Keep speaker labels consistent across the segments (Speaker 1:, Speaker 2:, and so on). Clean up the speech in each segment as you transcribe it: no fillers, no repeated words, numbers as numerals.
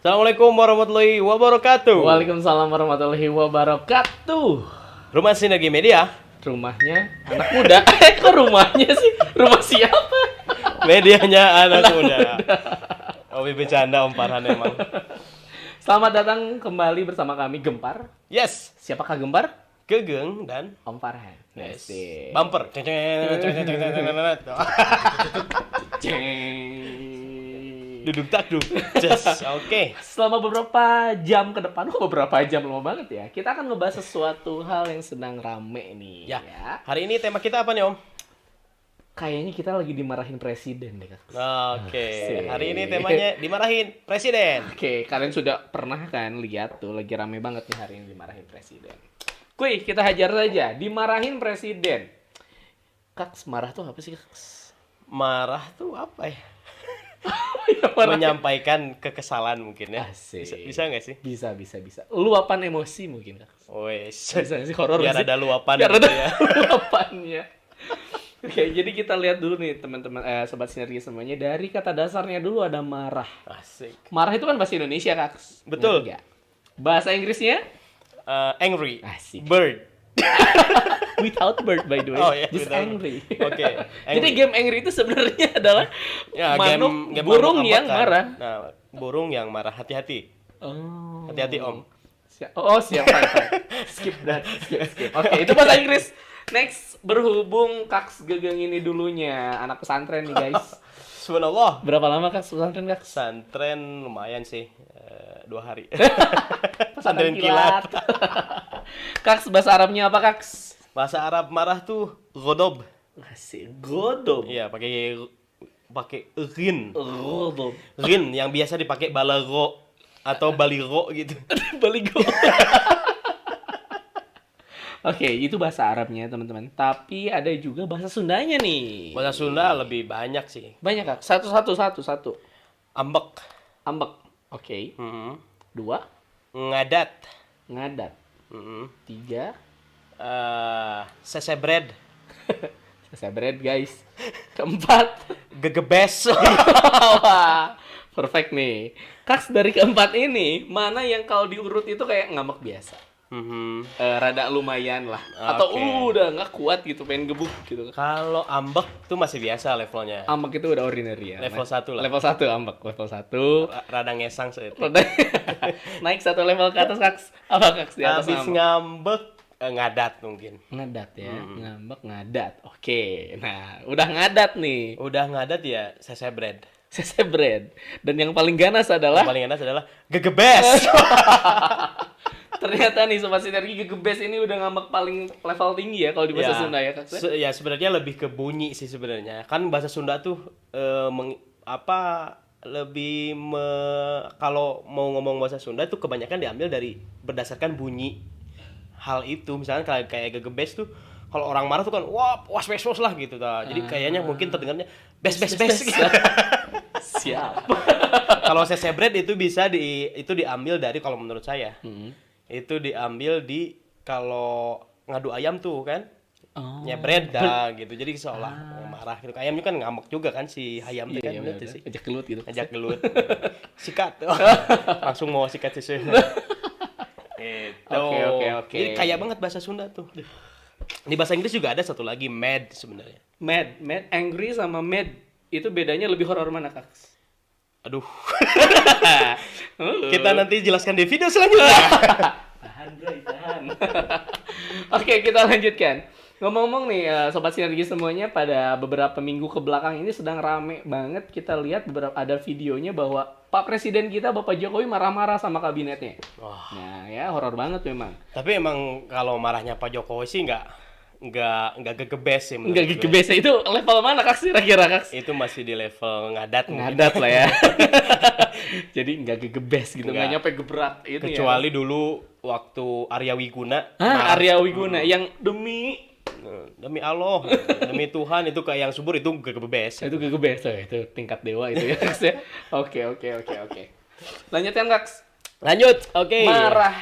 Speaker 1: Assalamualaikum warahmatullahi wabarakatuh.
Speaker 2: Waalaikumsalam warahmatullahi wabarakatuh.
Speaker 1: Rumah Sinergi Media.
Speaker 2: Rumahnya anak muda. Kok rumahnya sih? Rumah siapa?
Speaker 1: Medianya anak muda. Obi bercanda Om Farhan emang.
Speaker 2: Selamat datang kembali bersama kami Gempar.
Speaker 1: Yes,
Speaker 2: Siapakah Gempar?
Speaker 1: Gegeng dan
Speaker 2: Om Farhan.
Speaker 1: yes.
Speaker 2: Asik.
Speaker 1: Bumper. Duduk takduk. Just oke.
Speaker 2: Selama beberapa jam ke depan, beberapa jam lama banget ya. Kita akan ngebahas sesuatu hal yang sedang rame nih.
Speaker 1: Ya. Hari ini tema kita apa nih Om?
Speaker 2: Kayaknya kita lagi dimarahin presiden deh, Kak.
Speaker 1: Oke.
Speaker 2: Asik.
Speaker 1: Hari ini temanya dimarahin presiden.
Speaker 2: Oke, kalian sudah pernah kan lihat tuh lagi rame banget nih hari ini dimarahin presiden. Kuy, kita hajar saja. Dimarahin presiden. Kaks, marah tuh apa sih, Kaks?
Speaker 1: Marah tuh apa ya?
Speaker 2: Marah.
Speaker 1: Menyampaikan kekesalan mungkin ya.
Speaker 2: Asik.
Speaker 1: Bisa nggak sih?
Speaker 2: Bisa. Luapan emosi mungkin, Kaks.
Speaker 1: Wes.
Speaker 2: Bisa nggak sih horor
Speaker 1: Biar
Speaker 2: nggak sih?
Speaker 1: ada luapan
Speaker 2: Biar
Speaker 1: gitu
Speaker 2: ada
Speaker 1: ya.
Speaker 2: luapannya. Oke, jadi kita lihat dulu nih teman-teman sobat sinergi semuanya, dari kata dasarnya dulu ada marah.
Speaker 1: Asik.
Speaker 2: Marah itu kan bahasa Indonesia, Kaks.
Speaker 1: Betul.
Speaker 2: Ngerti nggak? Bahasa Inggrisnya
Speaker 1: Angry.
Speaker 2: Asik.
Speaker 1: Bird.
Speaker 2: Without bird, by the way.
Speaker 1: Oh, iya,
Speaker 2: Just
Speaker 1: without-
Speaker 2: angry.
Speaker 1: Oke,
Speaker 2: Jadi
Speaker 1: angry.
Speaker 2: game angry itu sebenarnya adalah
Speaker 1: Ya,
Speaker 2: manuk
Speaker 1: game
Speaker 2: burung
Speaker 1: mabuk-mabukan.
Speaker 2: yang marah.
Speaker 1: Nah, burung yang marah. Hati-hati.
Speaker 2: Oh.
Speaker 1: Hati-hati, Om.
Speaker 2: Siap, fine. Skip that. Skip. Oke, itu bahasa Inggris. Next, berhubung Kaks Gegeng ini dulunya anak pesantren nih, guys.
Speaker 1: Subhanallah.
Speaker 2: Berapa lama Kaks pesantren, Kaks?
Speaker 1: Pesantren lumayan sih. 2 hari.
Speaker 2: Pesantren
Speaker 1: Pesantren kilat.
Speaker 2: Kaks, bahasa Arabnya apa, Kaks?
Speaker 1: Bahasa Arab marah tuh godob.
Speaker 2: Asik. Godob.
Speaker 1: Iya, pakai rin.
Speaker 2: Godob.
Speaker 1: Rin yang biasa dipakai balago atau baligo gitu.
Speaker 2: Baligo. Oke, itu bahasa Arabnya, teman-teman. Tapi ada juga bahasa Sundanya nih.
Speaker 1: Bahasa Sunda lebih banyak sih.
Speaker 2: Banyak, Kak. Satu.
Speaker 1: Ambek.
Speaker 2: Ambek. Oke.
Speaker 1: Mhm.
Speaker 2: 2.
Speaker 1: Ngadat.
Speaker 2: Ngadat.
Speaker 1: Mhm.
Speaker 2: 3.
Speaker 1: Sesebred.
Speaker 2: Sesebred, guys. 4.
Speaker 1: Gegebes.
Speaker 2: Wah, perfect nih. Kaks, dari keempat ini, mana yang kalau diurut itu kayak ngambek biasa?
Speaker 1: Mhm.
Speaker 2: Rada lumayan lah. Atau
Speaker 1: Oke.
Speaker 2: udah nggak kuat gitu, pengen gebuk gitu.
Speaker 1: Kalau ambek tuh masih biasa levelnya.
Speaker 2: Ambek itu udah ordinary ya.
Speaker 1: Level 1 lah.
Speaker 2: Level 1 ambek. Level 1.
Speaker 1: Rada ngesang sih.
Speaker 2: Naik satu level ke atas, Kaks. Apa, Kaks, di atas
Speaker 1: Habis
Speaker 2: ngambek?
Speaker 1: ngambek ngadat mungkin.
Speaker 2: Ngadat ya. Ngambek, ngadat. Oke. Nah, udah ngadat nih.
Speaker 1: Udah ngadat ya sesebred.
Speaker 2: Sesebred. Dan yang paling ganas adalah
Speaker 1: Yang paling enak adalah gegebes.
Speaker 2: ternyata nih Sobat Sinergi, Gegebes ini udah ngambek paling level tinggi ya kalau di bahasa Sunda ya, Kak?
Speaker 1: Ya sebenarnya lebih ke bunyi sih sebenarnya. Kan bahasa Sunda tuh kalau mau ngomong bahasa Sunda tuh kebanyakan diambil dari berdasarkan bunyi hal itu. Misalnya kayak gegebes tuh kalau orang marah tuh kan wah was lah gitu ta. Jadi kayaknya mungkin terdengarnya bes gitu.
Speaker 2: Siap.
Speaker 1: Kalau sesebred itu itu diambil dari, kalau menurut saya. Itu diambil kalau ngadu ayam tuh kan.
Speaker 2: Oh.
Speaker 1: Nyebred dah gitu. Jadi seolah marah gitu. Ayamnya kan ngambek juga kan si ayam tuh kan.
Speaker 2: Iya,
Speaker 1: Bener
Speaker 2: bener.
Speaker 1: sih.
Speaker 2: Ajak gelut gitu.
Speaker 1: Ajak gelut. Sikat. Langsung mau sikat sih. Gitu.
Speaker 2: Oke.
Speaker 1: Jadi kaya banget bahasa Sunda tuh. Di bahasa Inggris juga ada satu lagi, mad sebenarnya.
Speaker 2: Mad, angry sama mad itu bedanya lebih horor mana, Kak?
Speaker 1: Aduh. Kita nanti jelaskan di video selanjutnya.
Speaker 2: Tahan. Oke, kita lanjutkan. Ngomong-ngomong nih, Sobat Sinergi semuanya, pada beberapa minggu ke belakang ini sedang rame banget. Kita lihat ada videonya bahwa Pak Presiden kita, Bapak Jokowi, marah-marah sama kabinetnya.
Speaker 1: Wah.
Speaker 2: Nah, ya horor banget memang.
Speaker 1: Tapi emang kalau marahnya Pak Jokowi sih nggak gegebes sih menurut
Speaker 2: Enggak
Speaker 1: gue.
Speaker 2: gitu biasa, itu level mana, Kak, kira-kira, Kak?
Speaker 1: Itu masih di level ngadat mungkin.
Speaker 2: Ngadat lah ya. Jadi enggak gegebes gitu, enggak
Speaker 1: Nggak.
Speaker 2: nyampe gebrak itu ya.
Speaker 1: Kecuali dulu waktu Arya Wiguna.
Speaker 2: Arya Wiguna yang demi
Speaker 1: Demi Allah, demi Tuhan itu kayak yang subur itu gegebes.
Speaker 2: itu gegebes tuh, itu tingkat dewa itu ya, Kak, ya. Oke. Lanjutkan, Kak.
Speaker 1: Lanjut, oke.
Speaker 2: Marah.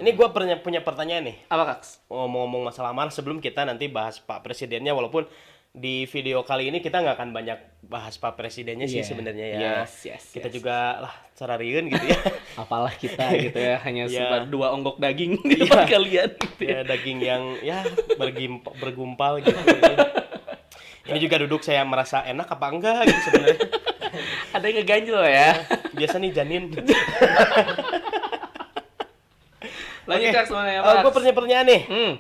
Speaker 1: Ini gue punya pertanyaan nih.
Speaker 2: Apa, Kak?
Speaker 1: Ngomong-ngomong masalah marah sebelum kita nanti bahas Pak Presidennya, walaupun di video kali ini kita nggak akan banyak bahas Pak Presidennya sih
Speaker 2: Iya.
Speaker 1: sebenarnya ya.
Speaker 2: Yes.
Speaker 1: Kita juga lah carariun gitu ya.
Speaker 2: apalah kita gitu ya, hanya
Speaker 1: Iya.
Speaker 2: sebar 2 onggok daging di depan kalian gitu ya.
Speaker 1: Ya daging yang ya bergumpal gitu. Ya. Ini juga duduk saya merasa enak apa enggak gitu sebenarnya.
Speaker 2: Ada yang ngeganjel ya.
Speaker 1: Biasa nih janin.
Speaker 2: Lanjut
Speaker 1: Oke.
Speaker 2: Kak, semuanya Pak.
Speaker 1: Gue pertanyaan nih.
Speaker 2: Hmm.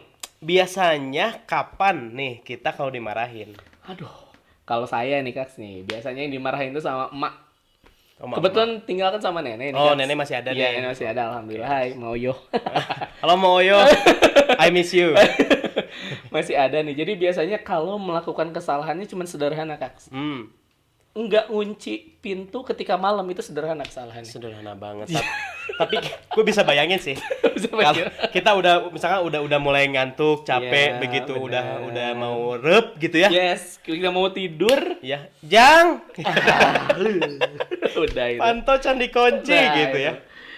Speaker 1: Biasanya kapan nih kita kalau dimarahin?
Speaker 2: Aduh, kalau saya nih Kak nih, biasanya yang dimarahin itu sama emak.
Speaker 1: Sama
Speaker 2: Kebetulan tinggal kan sama nenek nih.
Speaker 1: Oh,
Speaker 2: Kak.
Speaker 1: nenek masih ada
Speaker 2: Iya,
Speaker 1: nih.
Speaker 2: nenek masih ada, alhamdulillah. Hai, mau yo.
Speaker 1: Halo Moyo, I miss you.
Speaker 2: Masih ada nih. Jadi biasanya kalau melakukan kesalahannya cuma sederhana Kak. Enggak ngunci pintu ketika malam, itu sederhana kesalahannya.
Speaker 1: Sederhana banget. Tapi gue bisa bayangin sih.
Speaker 2: Bisa
Speaker 1: Kalau
Speaker 2: bayangin.
Speaker 1: kita misalkan udah mulai ngantuk, capek,
Speaker 2: Iya,
Speaker 1: begitu
Speaker 2: benar.
Speaker 1: udah mau rep gitu ya.
Speaker 2: Yes, kita mau tidur,
Speaker 1: Ya, Jang.
Speaker 2: udah itu.
Speaker 1: Pantocan dikunci
Speaker 2: Nah,
Speaker 1: gitu
Speaker 2: itu.
Speaker 1: ya.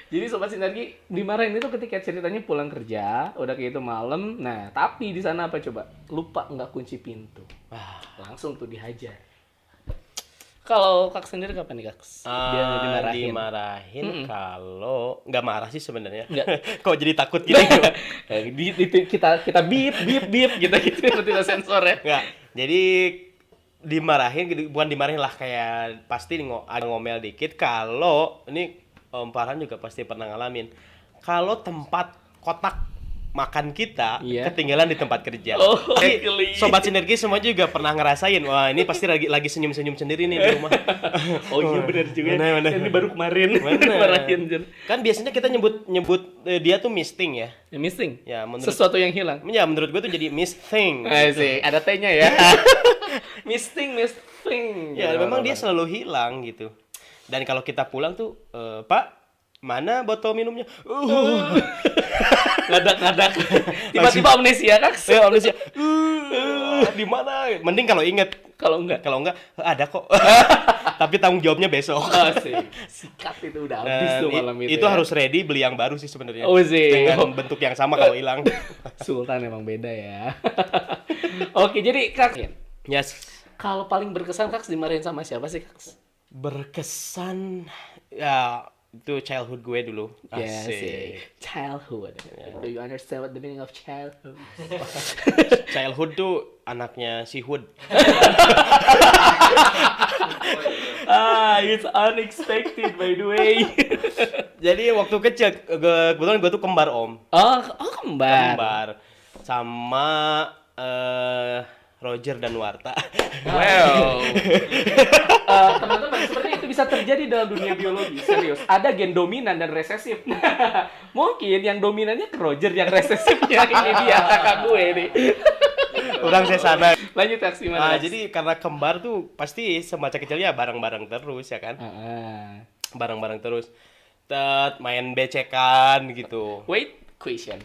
Speaker 2: Jadi Sobat Sinergi dimarahin itu ketika ceritanya pulang kerja, udah kayak itu malam. Nah, tapi di sana apa coba? Lupa nggak kunci pintu.
Speaker 1: Wah.
Speaker 2: Langsung tuh dihajar. Kalau Kak sendiri kapan nih Kak? Dia
Speaker 1: Dimarahin kalau nggak marah sih sebenarnya.
Speaker 2: Nggak.
Speaker 1: Kok jadi takut gini?
Speaker 2: kita beep gitu nanti kita sensor ya.
Speaker 1: Nggak. Jadi dimarahin gitu, bukan dimarahin lah, kayak pasti ada ngomel dikit kalau ini Om Farhan juga pasti pernah ngalamin. Kalau tempat kotak makan kita
Speaker 2: Iya.
Speaker 1: ketinggalan di tempat kerja.
Speaker 2: Oh,
Speaker 1: Jadi,
Speaker 2: geli.
Speaker 1: Sobat Sinergi semua juga pernah ngerasain. Wah, ini pasti lagi senyum-senyum sendiri nih di rumah.
Speaker 2: Oh iya benar juga.
Speaker 1: Mana.
Speaker 2: Ini baru kemarin
Speaker 1: Mana?
Speaker 2: dimarahin. Jen.
Speaker 1: Kan biasanya kita nyebut dia tuh missing ya.
Speaker 2: Ya, missing.
Speaker 1: Ya, menurut
Speaker 2: Sesuatu yang hilang.
Speaker 1: ya menurut gue tuh jadi missing.
Speaker 2: Sih, ada T-nya ya. missing.
Speaker 1: Ya, memang dia selalu hilang gitu. Dan kalau kita pulang tuh, Pak, mana botol minumnya?
Speaker 2: ngadak. Tiba-tiba amnesia Kak.
Speaker 1: Ya, amnesia. Di mana? Mending kalau inget.
Speaker 2: Kalau enggak.
Speaker 1: Kalau enggak, ada kok. Tapi tanggung jawabnya besok.
Speaker 2: Sih. Sikat itu udah habis
Speaker 1: Dan
Speaker 2: tuh malam itu.
Speaker 1: itu
Speaker 2: ya.
Speaker 1: harus ready beli yang baru sih sebenarnya.
Speaker 2: Oh, sih.
Speaker 1: Dengan bentuk yang sama kalau hilang.
Speaker 2: Sultan emang beda ya. Oke, jadi Kak,
Speaker 1: Yes.
Speaker 2: kalau paling berkesan Kak dimarahin sama siapa sih Kak?
Speaker 1: Berkesan ya itu childhood gue dulu.
Speaker 2: Yes,
Speaker 1: Asik.
Speaker 2: childhood. Do you understand what the meaning of childhood?
Speaker 1: Childhood tuh anaknya si Hood.
Speaker 2: It's unexpected by the way.
Speaker 1: Jadi waktu kecil kebetulan gue tuh kembar Om.
Speaker 2: Oh, kembar.
Speaker 1: Kembar sama Roger dan Warta.
Speaker 2: Wow. Teman-teman, sepertinya itu bisa terjadi dalam dunia biologi. Serius. Ada gen dominan dan resesif. Mungkin yang dominannya ke Roger, yang resesifnya ini dia kakak gue nih.
Speaker 1: Orang saya sana.
Speaker 2: Lanjut Kak, gimana?
Speaker 1: Jadi karena kembar tuh pasti semacam kecilnya bareng-bareng terus ya kan. Bareng-bareng terus. Main becekan gitu.
Speaker 2: Wait, question.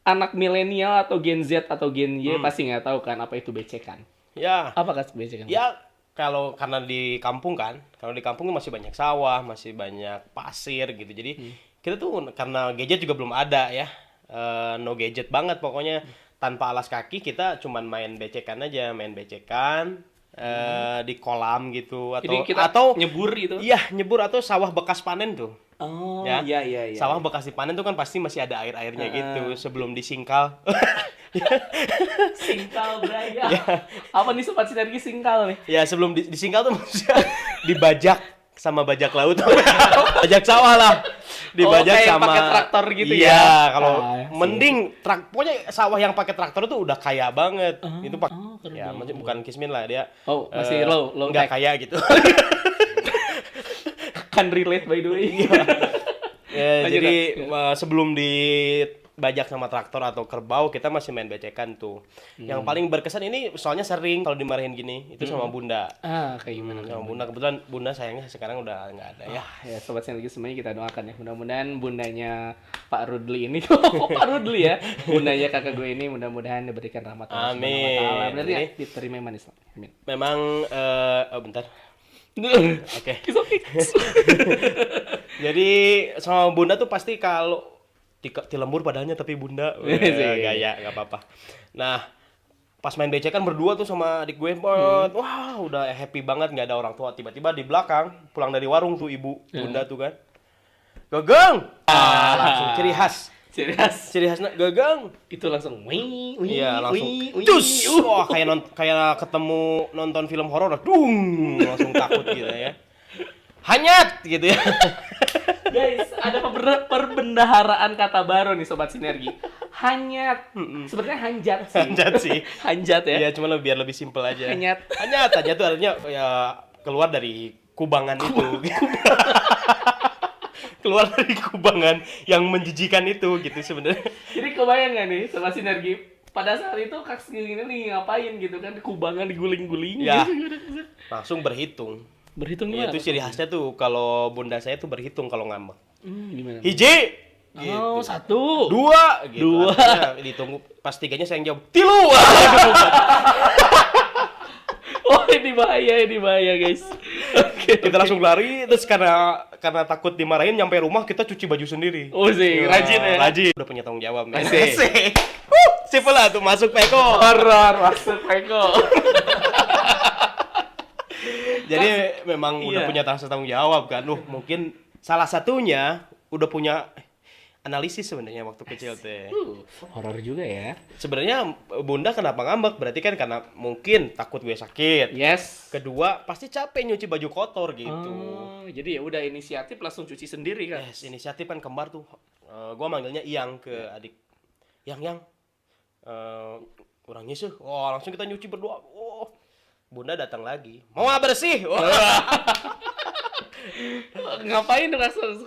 Speaker 2: Anak milenial atau Gen Z atau Gen Y pasti nggak tahu kan apa itu becekan.
Speaker 1: Ya.
Speaker 2: Apa Kak becekan?
Speaker 1: Ya karena di kampung kan, kalau di kampung masih banyak sawah, masih banyak pasir gitu. Jadi kita tuh karena gadget juga belum ada ya, no gadget banget pokoknya. Tanpa alas kaki kita cuman main becekan aja, di kolam gitu
Speaker 2: Jadi kita
Speaker 1: atau
Speaker 2: nyebur gitu.
Speaker 1: iya nyebur atau sawah bekas panen tuh.
Speaker 2: Oh,
Speaker 1: Ya.
Speaker 2: iya.
Speaker 1: Sawah bekas dipanen tuh kan pasti masih ada air-airnya gitu sebelum disingkal.
Speaker 2: Singkal Braya. Apa nih Sobat Sinergi singkal nih?
Speaker 1: Ya sebelum disingkal tuh maksudnya dibajak sama bajak laut. Bajak sawah lah. Dibajak
Speaker 2: kayak
Speaker 1: sama
Speaker 2: pakai traktor gitu
Speaker 1: iya,
Speaker 2: ya?
Speaker 1: kalau
Speaker 2: Sih.
Speaker 1: mending pokoknya sawah yang pakai traktor tuh udah kaya banget. Itu
Speaker 2: keren
Speaker 1: ya
Speaker 2: banget.
Speaker 1: bukan kismin lah dia.
Speaker 2: Oh, masih low
Speaker 1: nggak
Speaker 2: tech.
Speaker 1: kaya gitu.
Speaker 2: Kan relate by the way.
Speaker 1: Ya,
Speaker 2: Lanjut,
Speaker 1: jadi
Speaker 2: Kak.
Speaker 1: sebelum dibajak sama traktor atau kerbau kita masih main becekan tuh. Yang paling berkesan ini soalnya sering kalau dimarahin gini itu sama Bunda.
Speaker 2: Kayak gimana?
Speaker 1: Sama Bunda kebetulan Bunda sayangnya sekarang udah nggak ada ya.
Speaker 2: Ya Sobat Sinergi semuanya kita doakan ya. Mudah-mudahan bundanya Pak Rudli ini, Pak Rudli ya. Bundanya kakak gue ini mudah-mudahan diberikan rahmat Allah Subhanahu wa Ta'ala.
Speaker 1: Amin.
Speaker 2: Benar ya?
Speaker 1: Jadi-
Speaker 2: Diterima yang manis. Amin.
Speaker 1: Memang bentar. Oke.
Speaker 2: It's okay.
Speaker 1: Jadi sama Bunda tuh pasti kalau di lembur padahalnya tapi Bunda
Speaker 2: Iya sih.
Speaker 1: gaya nggak apa-apa. Nah, Pas main BC kan berdua tuh sama adik gue, wah udah happy banget, nggak ada orang tua. Tiba-tiba di belakang pulang dari warung tuh ibu bunda tuh kan, Gagang, langsung ciri khas
Speaker 2: Ciri khas.
Speaker 1: ciri khasnya Gagang.
Speaker 2: Itu langsung wih, wih,
Speaker 1: Iya langsung
Speaker 2: wih,
Speaker 1: cus,
Speaker 2: wih.
Speaker 1: wah kayak ketemu nonton film horor, dung, langsung takut gitu ya. Hanyat gitu ya.
Speaker 2: Guys, ada perbendaharaan kata baru nih Sobat Sinergi. Hanyat. Sebenarnya hanjat sih.
Speaker 1: Hanjat sih.
Speaker 2: Hanjat ya.
Speaker 1: Iya, cuma biar lebih simpel aja.
Speaker 2: Hanyat.
Speaker 1: Hanyat aja tuh artinya ya keluar dari kubangan itu. Keluar dari kubangan yang menjijikan itu gitu sebenarnya.
Speaker 2: Jadi kebayang gak nih Sobat Sinergi? Pada saat itu Kak ini nih ngapain gitu kan, di kubangan diguling-guling
Speaker 1: Ya.
Speaker 2: gitu.
Speaker 1: Langsung berhitung.
Speaker 2: Berhitung
Speaker 1: Ya,
Speaker 2: gimana?
Speaker 1: itu ciri khasnya tuh kalau bunda saya tuh berhitung kalau ngambek.
Speaker 2: Gimana?
Speaker 1: Hiji,
Speaker 2: Oh,
Speaker 1: gitu.
Speaker 2: 1.
Speaker 1: 2 gitu.
Speaker 2: Dua.
Speaker 1: Artinya ditunggu pas tiganya saya yang jawab. 3.
Speaker 2: Oh, ini bahaya guys. Oke.
Speaker 1: Kita langsung lari terus karena takut dimarahin nyampe rumah kita cuci baju sendiri.
Speaker 2: Oh sih, rajin ya.
Speaker 1: Rajin. Udah punya tanggung jawab. Men.
Speaker 2: Asik.
Speaker 1: Sip lah tuh masuk Peko.
Speaker 2: Horor masuk Peko.
Speaker 1: Jadi memang udah
Speaker 2: Iya.
Speaker 1: punya rasa tanggung jawab kan. Mungkin salah satunya udah punya analisis sebenarnya waktu kecil teh.
Speaker 2: Horor juga ya.
Speaker 1: Sebenarnya bunda kenapa ngambek? Berarti kan karena mungkin takut gue sakit.
Speaker 2: Yes.
Speaker 1: Kedua, pasti capek nyuci baju kotor gitu.
Speaker 2: Oh, jadi ya udah inisiatif langsung cuci sendiri kan.
Speaker 1: Yes, inisiatif kan kembar tuh. Gua manggilnya Iyang ke adik. Yang kurang nyisuh. Oh, langsung kita nyuci berdua. Oh, bunda datang lagi. Mau bersih? Oh.
Speaker 2: Ngapain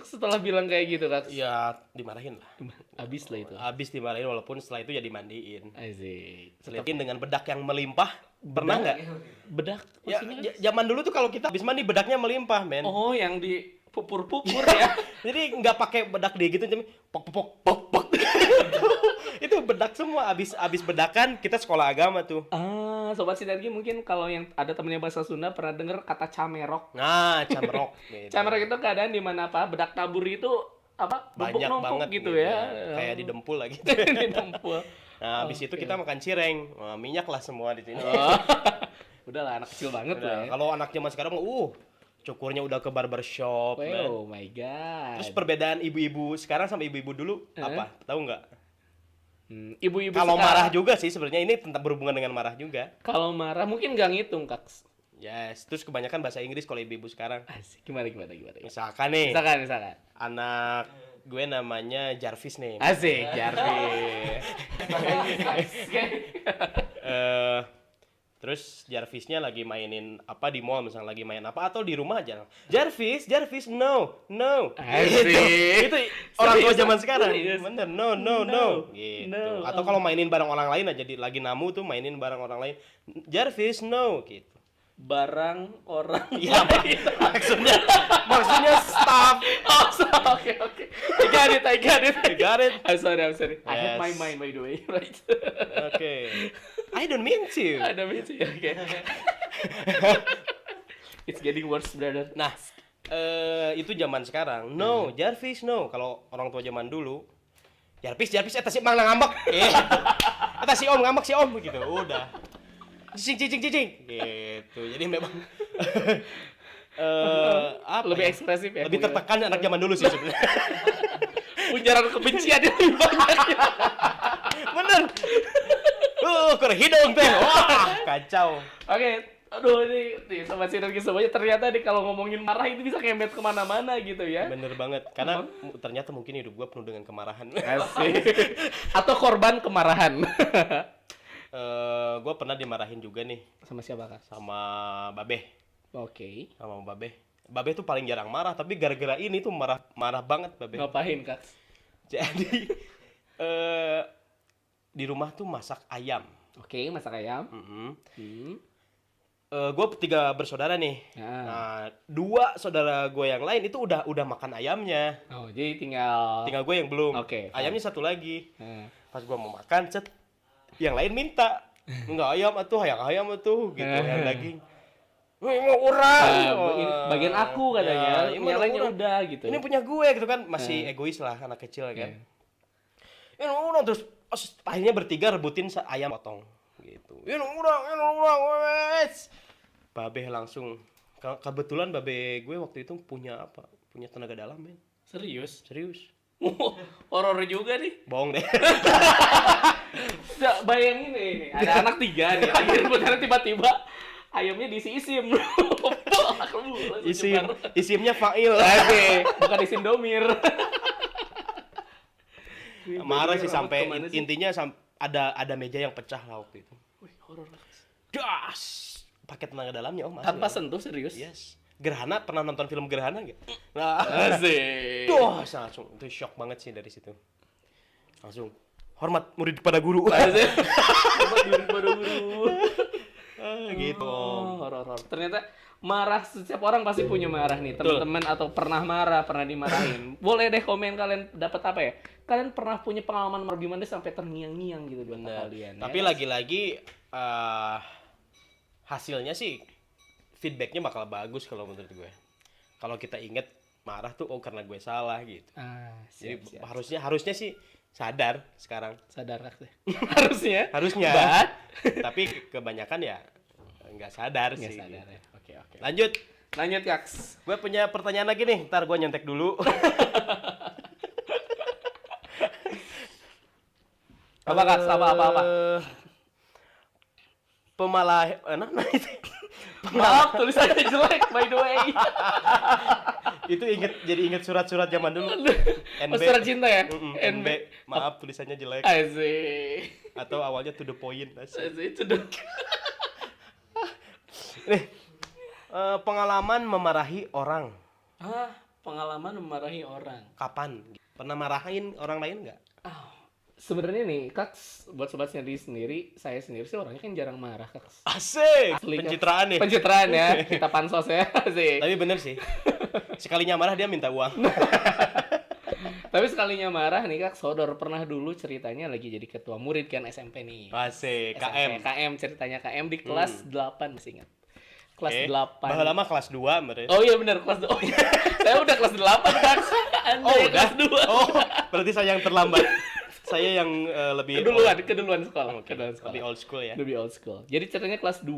Speaker 2: setelah bilang kayak gitu kan?
Speaker 1: Ya dimarahin lah.
Speaker 2: Abis lah itu.
Speaker 1: Habis dimarahin walaupun setelah itu ya dimandiin.
Speaker 2: Asik.
Speaker 1: Selitin dengan bedak yang melimpah. Pernah nggak?
Speaker 2: Bedak?
Speaker 1: Ya,
Speaker 2: maksudnya?
Speaker 1: zaman dulu tuh kalau kita habis mandi bedaknya melimpah, men.
Speaker 2: Oh, yang di pupur-pupur ya.
Speaker 1: Jadi nggak pakai bedak dia gitu, tapi pok. Itu bedak semua. Abis bedakan kita sekolah agama tuh.
Speaker 2: Ah, Sobat Sinergi mungkin kalau yang ada temennya bahasa Sunda pernah denger kata camerok.
Speaker 1: Nah, camrok. Gitu.
Speaker 2: Camerok itu keadaan di mana apa? Bedak tabur itu apa?
Speaker 1: Banyak banget
Speaker 2: gitu ya.
Speaker 1: Kayak didempul lah gitu.
Speaker 2: Didempul.
Speaker 1: Nah, habis itu kita makan cireng. Wah, minyak lah semua di sini.
Speaker 2: Oh. Udahlah anak kecil banget
Speaker 1: Udah,
Speaker 2: lah ya.
Speaker 1: kalau anak zaman sekarang cukurnya udah ke barbershop. man.
Speaker 2: Oh my god.
Speaker 1: Terus perbedaan ibu-ibu sekarang sama ibu-ibu dulu apa? Tahu nggak?
Speaker 2: Ibu-ibu
Speaker 1: Kalau
Speaker 2: sekarang,
Speaker 1: marah juga sih sebenarnya ini tentang berhubungan dengan marah juga.
Speaker 2: kalau marah mungkin nggak ngitung, Kak.
Speaker 1: Yes, terus kebanyakan bahasa Inggris kalau ibu-ibu sekarang.
Speaker 2: Asik. Gimana.
Speaker 1: Misalkan nih,
Speaker 2: Misalkan.
Speaker 1: anak gue namanya Jarvis nih.
Speaker 2: Asik, Jarvis.
Speaker 1: Eh, terus Jarvisnya lagi mainin apa di mall misalnya lagi main apa atau di rumah aja. Jarvis, no.
Speaker 2: Asik.
Speaker 1: Itu orang tua
Speaker 2: Serius?
Speaker 1: zaman sekarang.
Speaker 2: Serius?
Speaker 1: Bener, no. Gitu.
Speaker 2: No.
Speaker 1: Atau kalau mainin bareng orang lain aja lagi namu tuh mainin bareng orang lain. Jarvis, no gitu.
Speaker 2: Barang orang
Speaker 1: Iya, maksudnya stop.
Speaker 2: Oh, oke. I got it.
Speaker 1: You got it?
Speaker 2: I'm sorry. I
Speaker 1: Yes.
Speaker 2: had my mind by the way, right?
Speaker 1: Oke. I don't mean to.
Speaker 2: Ada misi, oke. It's getting worse, brother.
Speaker 1: Nah, itu zaman sekarang. No, Jarvis no. Kalau orang tua zaman dulu, Jarvis eta si mang ngambek. Eta si Om ngambek si Om gitu. Udah. Cicing. Gitu. Jadi memang apa
Speaker 2: Lebih
Speaker 1: ya?
Speaker 2: ekspresif ya.
Speaker 1: Lebih tertekan anak zaman dulu sih sebenarnya.
Speaker 2: Ujaran kebencian yang lebih banyak.
Speaker 1: Bener. Kurang hidung teh. Wah, kacau.
Speaker 2: Oke, aduh ini Sobat Sinergi semuanya ternyata nih kalau ngomongin marah itu bisa kembet kemana-mana gitu ya.
Speaker 1: Bener banget. Karena ternyata mungkin hidup gua penuh dengan kemarahan.
Speaker 2: Asik. Atau korban kemarahan.
Speaker 1: Gue pernah dimarahin juga nih
Speaker 2: Sama siapa, Kak?
Speaker 1: sama Babeh.
Speaker 2: Oke.
Speaker 1: Sama Babeh. Babeh tuh paling jarang marah, tapi gara-gara ini tuh marah banget Babeh.
Speaker 2: Ngapain, Kak?
Speaker 1: Jadi di rumah tuh masak ayam.
Speaker 2: Oke, masak ayam.
Speaker 1: Gue 3 bersaudara nih. Nah, 2 saudara gue yang lain itu udah makan ayamnya.
Speaker 2: Oh, jadi tinggal
Speaker 1: Tinggal gue yang belum.
Speaker 2: Oke.
Speaker 1: Ayamnya 1 lagi.
Speaker 2: Nah.
Speaker 1: Pas gue mau makan, yang lain minta. Enggak ayam atuh, hayang gitu, yang daging. Mau urang.
Speaker 2: Bagian aku katanya.
Speaker 1: Ya,
Speaker 2: Yang lainnya udah gitu.
Speaker 1: Ini punya gue gitu kan, masih egois lah anak kecil kan. Ya udah terus akhirnya bertiga rebutin ayam potong gitu. Ini orang, wes. Babe langsung. Kebetulan babe gue waktu itu punya apa? Punya tenaga dalam, men.
Speaker 2: Serius?
Speaker 1: Horor
Speaker 2: juga nih.
Speaker 1: Bohong deh.
Speaker 2: Nggak, bayangin ini, ada anak 3 nih. Akhirnya tiba-tiba ayamnya diisi isim.
Speaker 1: Isimnya Fa'il.
Speaker 2: Oke, bukan isim domir.
Speaker 1: Marah sih sampai intinya ada meja yang pecah lah waktu itu.
Speaker 2: Wih, horor.
Speaker 1: Das. Pakai tenaga dalamnya masih.
Speaker 2: Tanpa sentuh, serius?
Speaker 1: Yes. Gerhana, pernah nonton film Gerhana nggak? Nah,
Speaker 2: asik.
Speaker 1: Langsung itu shock banget sih dari situ. Langsung hormat murid pada guru.
Speaker 2: Hormat murid pada guru.
Speaker 1: Gitu.
Speaker 2: Horor. Ternyata marah, setiap orang pasti punya marah nih, teman-teman, atau pernah marah, pernah dimarahin. Boleh deh komen kalian dapat apa ya? Kalian pernah punya pengalaman marah gimana sampai terngiang-ngiang gitu buat kalian.
Speaker 1: Tapi lagi-lagi hasilnya sih feedbacknya bakal bagus kalau menurut gue. Kalau kita inget marah tuh karena gue salah gitu. Jadi harusnya sih sadar sekarang.
Speaker 2: Sadar
Speaker 1: harusnya. Tapi kebanyakan ya nggak sadar sih.
Speaker 2: Sadar ya. Oke.
Speaker 1: Lanjut
Speaker 2: Kaks.
Speaker 1: Gue punya pertanyaan lagi nih. Ntar gue nyontek dulu.
Speaker 2: Apa Kaks? Apa? Maaf, tulisannya jelek by the way.
Speaker 1: Itu jadi inget surat-surat zaman dulu.
Speaker 2: Surat cinta ya?
Speaker 1: NB. Maaf, tulisannya jelek.
Speaker 2: Asik.
Speaker 1: Atau awalnya to the point.
Speaker 2: Asik, to the...
Speaker 1: Nih, pengalaman memarahi orang.
Speaker 2: Pengalaman memarahi orang.
Speaker 1: Kapan? Pernah marahin orang lain nggak?
Speaker 2: Sebenarnya nih, Kaks, buat sobat sendiri, saya sendiri sih orangnya kan jarang marah, Kaks.
Speaker 1: Asik!
Speaker 2: Asli,
Speaker 1: pencitraan nih.
Speaker 2: Pencitraan ya, kita pansos ya. Asik.
Speaker 1: Tapi bener sih. Sekalinya marah dia minta uang.
Speaker 2: Tapi sekalinya marah nih, Kak, Sodor pernah dulu ceritanya lagi jadi ketua murid kan SMP nih.
Speaker 1: Asik,
Speaker 2: SMP, KM ceritanya KM di kelas 8 masih ingat. Kelas 8.
Speaker 1: Bahkan lama kelas 2 berarti.
Speaker 2: Oh iya benar, kelas 2. Oh iya. Saya udah kelas 8, Kak. Anda kelas 2.
Speaker 1: Oh, berarti saya yang terlambat. Saya yang lebih
Speaker 2: keduluan sekolah.
Speaker 1: Lebih old school ya.
Speaker 2: Lebih old school. Jadi ceritanya kelas 2,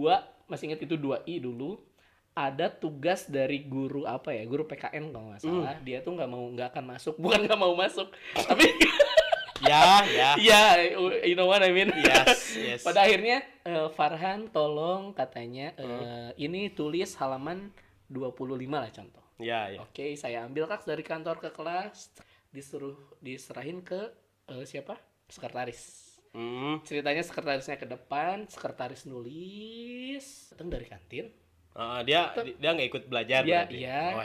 Speaker 2: masih ingat itu 2I dulu. Ada tugas dari guru apa ya? Guru PKN kalau nggak salah. Dia tuh nggak akan masuk. Bukan nggak mau masuk, tapi
Speaker 1: ya.
Speaker 2: You know what I mean?
Speaker 1: Yes.
Speaker 2: Pada akhirnya Farhan tolong katanya ini tulis halaman 25 lah contoh.
Speaker 1: Ya.
Speaker 2: Oke, saya ambil Kak dari kantor ke kelas, diserahin ke siapa? Sekretaris. Ceritanya sekretarisnya ke depan, sekretaris nulis, datang dari kantin.
Speaker 1: Dia nggak ikut belajar berarti.
Speaker 2: Iya.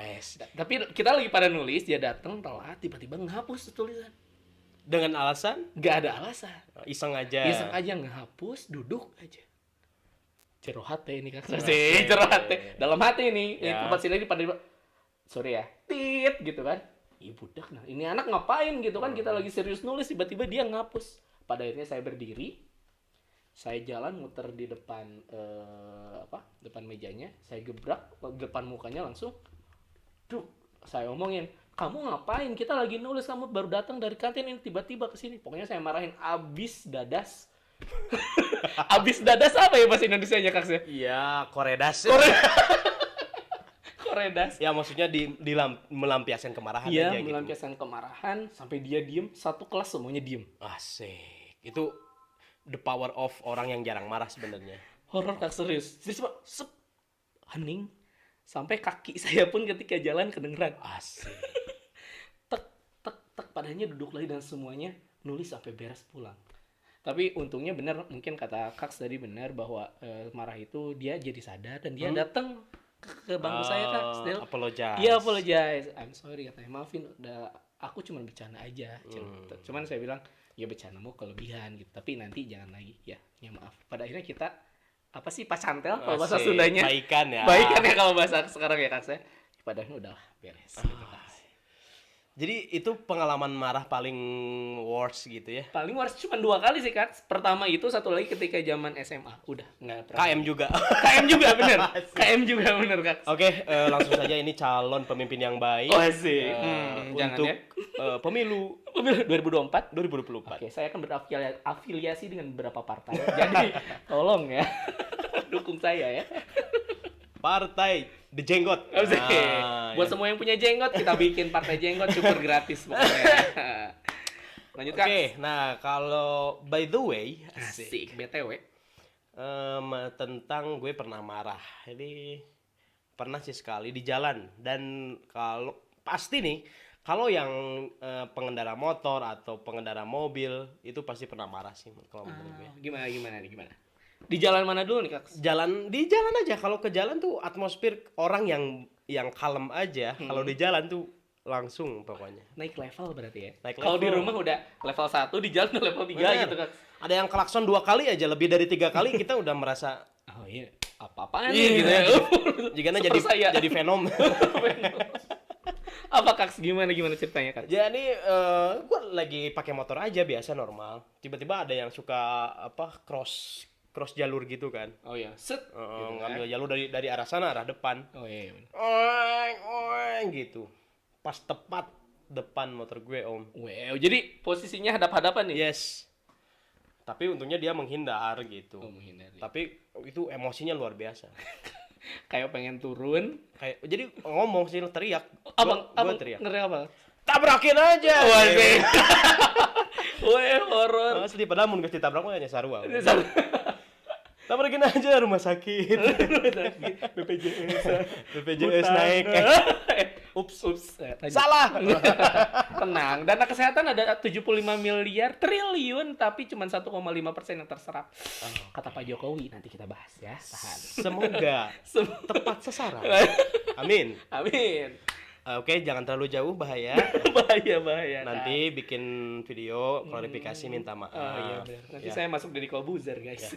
Speaker 2: Tapi kita lagi pada nulis, dia datang telat, tiba-tiba ngehapus tulisan.
Speaker 1: Dengan alasan?
Speaker 2: Nggak ada alasan.
Speaker 1: Iseng aja
Speaker 2: ngehapus, duduk aja. Jero hati ini Kak. Jero hati. Dalam hati ini, tempat sini pada sorry ya. Tit gitu kan. Ih budak, nah ini anak ngapain gitu kan, kita lagi serius nulis, tiba-tiba dia ngapus. Pada akhirnya saya berdiri, saya jalan muter di depan depan mejanya, saya gebrak depan mukanya langsung. Saya omongin, kamu ngapain, kita lagi nulis, kamu baru datang dari kantin ini tiba-tiba kesini. Pokoknya saya marahin abis dadas. Abis dadas apa ya bahasa Indonesianya Kak?
Speaker 1: Iya, koredas.
Speaker 2: Koredas.
Speaker 1: Ya maksudnya melampiaskan kemarahan
Speaker 2: aja
Speaker 1: gitu. Iya,
Speaker 2: melampiaskan kemarahan sampai dia diem, satu kelas semuanya diem.
Speaker 1: Asik. Itu the power of orang yang jarang marah sebenarnya.
Speaker 2: Horor Kak, serius. Hening. Sampai kaki saya pun ketika jalan kedengeran.
Speaker 1: Asik.
Speaker 2: tek. Padahal duduk lagi dan semuanya nulis sampai beres pulang. Tapi untungnya benar, mungkin kata Kak tadi benar bahwa marah itu dia jadi sadar dan dia datang ke bangku saya Kak.
Speaker 1: Apologize.
Speaker 2: Iya, apologize. I'm sorry katanya, maafin, aku cuma bercanda aja. Cuman saya bilang ya bercandamu kelebihan gitu, tapi nanti jangan lagi ya maaf. Pada akhirnya kita apa sih pacantel kalau bahasa Sundanya,
Speaker 1: baikan ya
Speaker 2: kalau bahasa sekarang ya Kak saya. Padahal udah beres gitu Kak.
Speaker 1: Jadi itu pengalaman marah paling worst gitu ya?
Speaker 2: Paling worst cuma 2 kali sih Kak. Pertama itu, satu lagi ketika zaman SMA. Udah nggak pernah.
Speaker 1: KM juga.
Speaker 2: KM juga bener. KM juga bener Kak.
Speaker 1: Oke, langsung saja ini calon pemimpin yang baik.
Speaker 2: Oh sih.
Speaker 1: Untuk pemilu
Speaker 2: Pemilu 2024?
Speaker 1: 2024.
Speaker 2: Oke, saya akan berafiliasi dengan beberapa partai. Jadi, tolong ya. Dukung saya ya.
Speaker 1: Partai The Jenggot.
Speaker 2: Buat
Speaker 1: ya.
Speaker 2: semua yang punya jenggot, kita bikin partai jenggot super gratis pokoknya. Lanjut, Kak.
Speaker 1: Oke, nah kalau by the way,
Speaker 2: Asik, BTW.
Speaker 1: tentang gue pernah marah. Ini pernah sih sekali di jalan, dan kalau pasti nih kalau yang pengendara motor atau pengendara mobil itu pasti pernah marah sih kalau menurut gue.
Speaker 2: Gimana nih? Di jalan mana dulu nih, Kak?
Speaker 1: Di jalan aja. Kalau ke jalan tuh atmosfer orang yang kalem aja. Kalau di jalan tuh langsung pokoknya.
Speaker 2: Naik level berarti ya.
Speaker 1: Naik
Speaker 2: Kalau di
Speaker 1: level.
Speaker 2: rumah udah level 1, di jalan udah level 3
Speaker 1: Bener.
Speaker 2: gitu, Kak.
Speaker 1: Ada yang klakson 2 kali aja, lebih dari 3 kali kita udah merasa
Speaker 2: Oh iya, apa-apaan
Speaker 1: Iya,
Speaker 2: nih gitu ya.
Speaker 1: jigana
Speaker 2: Super saya.
Speaker 1: jadi fenom.
Speaker 2: Apa, Kak? Gimana ceritanya, Kak?
Speaker 1: Jadi gue lagi pakai motor aja biasa normal. Tiba-tiba ada yang suka cross jalur gitu kan.
Speaker 2: Oh iya, set.
Speaker 1: Ngambil jalur dari arah sana arah depan.
Speaker 2: Oh iya, bener.
Speaker 1: Oeng gitu. Pas tepat depan motor gue, Om.
Speaker 2: Wow, jadi posisinya hadap-hadapan nih?
Speaker 1: Yes. Tapi untungnya dia menghindar gitu.
Speaker 2: Oh, menghindari.
Speaker 1: Tapi itu emosinya luar biasa.
Speaker 2: Kayak pengen turun.
Speaker 1: Kayak jadi ngomong sih teriak.
Speaker 2: Abang
Speaker 1: Gua teriak.
Speaker 2: ngeri apa?
Speaker 1: Tabrakin aja.
Speaker 2: Waduh. Wah, horor.
Speaker 1: Asli padahal mun geus ditabrak mah nya sarua. Tabrakin aja rumah sakit. BPJS naik.
Speaker 2: Ups. Lanjut.
Speaker 1: Salah.
Speaker 2: Tenang, dana kesehatan ada 75 miliar triliun tapi cuma 1,5% yang terserap. Kata Pak Jokowi, nanti kita bahas ya. Tahan.
Speaker 1: Semoga tepat sasaran. Amin.
Speaker 2: Amin.
Speaker 1: Oke, jangan terlalu jauh bahaya.
Speaker 2: Bahaya.
Speaker 1: Nanti bikin video klarifikasi minta maaf.
Speaker 2: Oh iya benar. Nanti
Speaker 1: Ya.
Speaker 2: saya masuk dari Kobuzer, guys.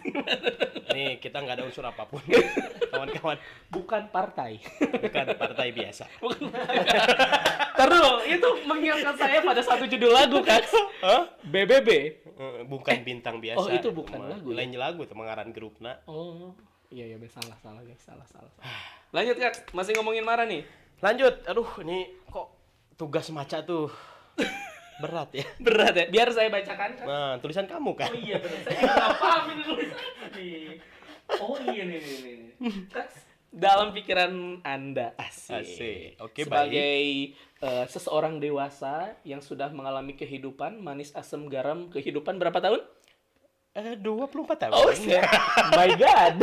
Speaker 1: Nih, kita nggak ada unsur apapun. Kawan-kawan,
Speaker 2: Bukan partai.
Speaker 1: bukan partai biasa.
Speaker 2: Taruh, itu mengingatkan saya pada satu judul lagu, Kak.
Speaker 1: Hah?
Speaker 2: BBB.
Speaker 1: Bukan bintang biasa.
Speaker 2: Oh, itu bukan lagu ya?
Speaker 1: Lain lagu tuh mengaran grupna.
Speaker 2: Oh, iya salah guys, salah. Lanjut, Kak. Masih ngomongin marah nih.
Speaker 1: Lanjut. Aduh, ini kok tugas maca tuh berat ya.
Speaker 2: Berat ya. Biar saya bacakan. Kak.
Speaker 1: Nah, tulisan kamu kan.
Speaker 2: Oh iya, benar. Saya nggak paham ini tulisan. Oh iya nih. Kak, dalam pikiran Anda
Speaker 1: Asik. Oke,
Speaker 2: sebagai seseorang dewasa yang sudah mengalami kehidupan manis asam garam kehidupan berapa tahun?
Speaker 1: 24 tahun.
Speaker 2: Oh, my God.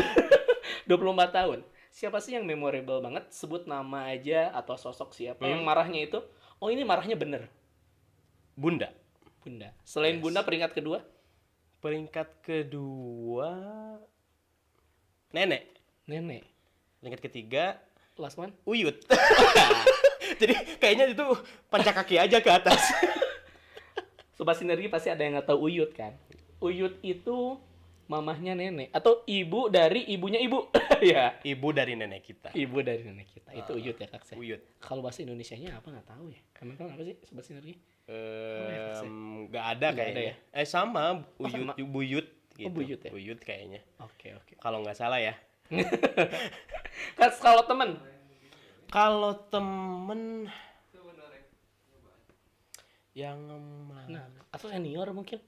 Speaker 2: 24 tahun. Siapa sih yang memorable banget? Sebut nama aja atau sosok siapa yang marahnya itu. Oh, ini marahnya bener.
Speaker 1: Bunda.
Speaker 2: Bunda. Selain Bunda, peringkat kedua?
Speaker 1: Peringkat kedua Nenek.
Speaker 2: Nenek.
Speaker 1: Peringkat ketiga
Speaker 2: Last one?
Speaker 1: Uyut. Jadi kayaknya itu pancak kaki aja ke atas.
Speaker 2: Sobat Sinergi pasti ada yang nggak tahu Uyut kan? Uyut itu mamahnya nenek atau ibu dari ibunya ibu. Ya.
Speaker 1: Ibu dari nenek kita.
Speaker 2: Ibu dari nenek kita. Itu Uyut ya, Kak.
Speaker 1: Uyut.
Speaker 2: Kalau bahasa Indonesianya apa nggak tahu ya? Kamu tahu apa sih Sobat Sinergi?
Speaker 1: Nggak ada
Speaker 2: Nggak
Speaker 1: kayaknya.
Speaker 2: ada ya?
Speaker 1: Sama
Speaker 2: sama.
Speaker 1: Buyut gitu.
Speaker 2: Buyut ya?
Speaker 1: Buyut kayaknya.
Speaker 2: Oke.
Speaker 1: Kalau nggak salah ya.
Speaker 2: Kak, kalau temen?
Speaker 1: Kalau temen yang
Speaker 2: Nah, atau senior mungkin?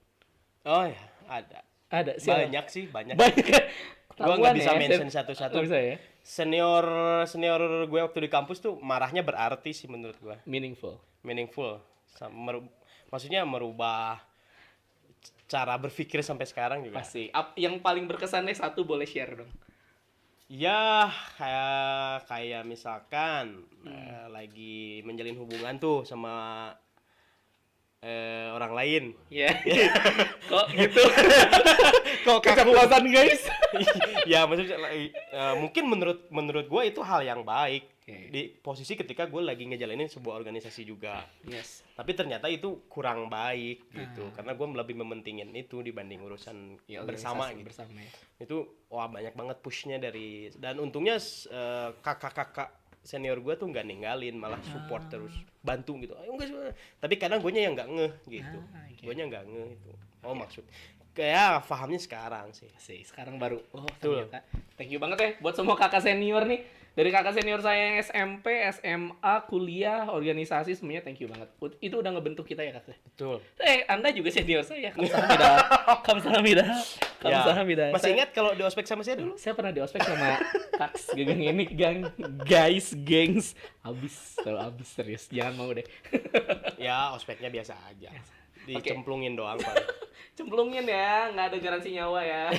Speaker 1: oh ya ada.
Speaker 2: Ada siapa?
Speaker 1: Banyak sih, banyak.
Speaker 2: Banyak.
Speaker 1: Gua nggak bisa
Speaker 2: ya,
Speaker 1: mention satu-satu.
Speaker 2: Nggak bisa ya?
Speaker 1: Senior gue waktu di kampus tuh marahnya berarti sih menurut gue.
Speaker 2: Meaningful.
Speaker 1: Maksudnya merubah cara berpikir sampai sekarang juga.
Speaker 2: Pasti. Yang paling berkesannya satu boleh share dong.
Speaker 1: Ya kayak misalkan lagi menjalin hubungan tuh sama orang lain.
Speaker 2: Ya. Kok gitu?
Speaker 1: Kok
Speaker 2: Keceplosan, guys.
Speaker 1: Ya maksudnya mungkin menurut gue itu hal yang baik.
Speaker 2: Oke.
Speaker 1: Di posisi ketika gue lagi ngejalanin sebuah organisasi juga.
Speaker 2: Yes.
Speaker 1: Tapi ternyata itu kurang baik gitu. Karena gue lebih mementingin itu dibanding urusan
Speaker 2: Ya,
Speaker 1: bersama
Speaker 2: organisasi
Speaker 1: gitu.
Speaker 2: bersama ya.
Speaker 1: Itu banyak banget pushnya dari, dan untungnya kakak-kakak senior gue tuh nggak ninggalin, malah support terus, bantu gitu. Ayo enggak, tapi kadang gue yang nggak ngeh gitu.
Speaker 2: Okay.
Speaker 1: Gue nggak ngeh itu. Maksud kayak pahamnya sekarang sih.
Speaker 2: Sih, sekarang baru. Oh,
Speaker 1: Betul.
Speaker 2: ternyata. Thank you banget ya buat semua kakak senior nih. Dari kakak senior saya yang SMP, SMA, kuliah, organisasi semuanya thank you banget. Itu udah ngebentuk kita ya kak.
Speaker 1: Betul.
Speaker 2: Anda juga senior saya. Kamsahamnida. Kamsahamnida. Kamsahamnida.
Speaker 1: Masih ingat kalau di ospek sama saya dulu?
Speaker 2: Saya pernah di ospek sama Kaks Gegeng ini, guys, gengs. Abis serius. Jangan mau deh.
Speaker 1: Ya, ospeknya biasa aja. Dicemplungin doang paling.
Speaker 2: Cemplungin ya, nggak ada garansi nyawa ya.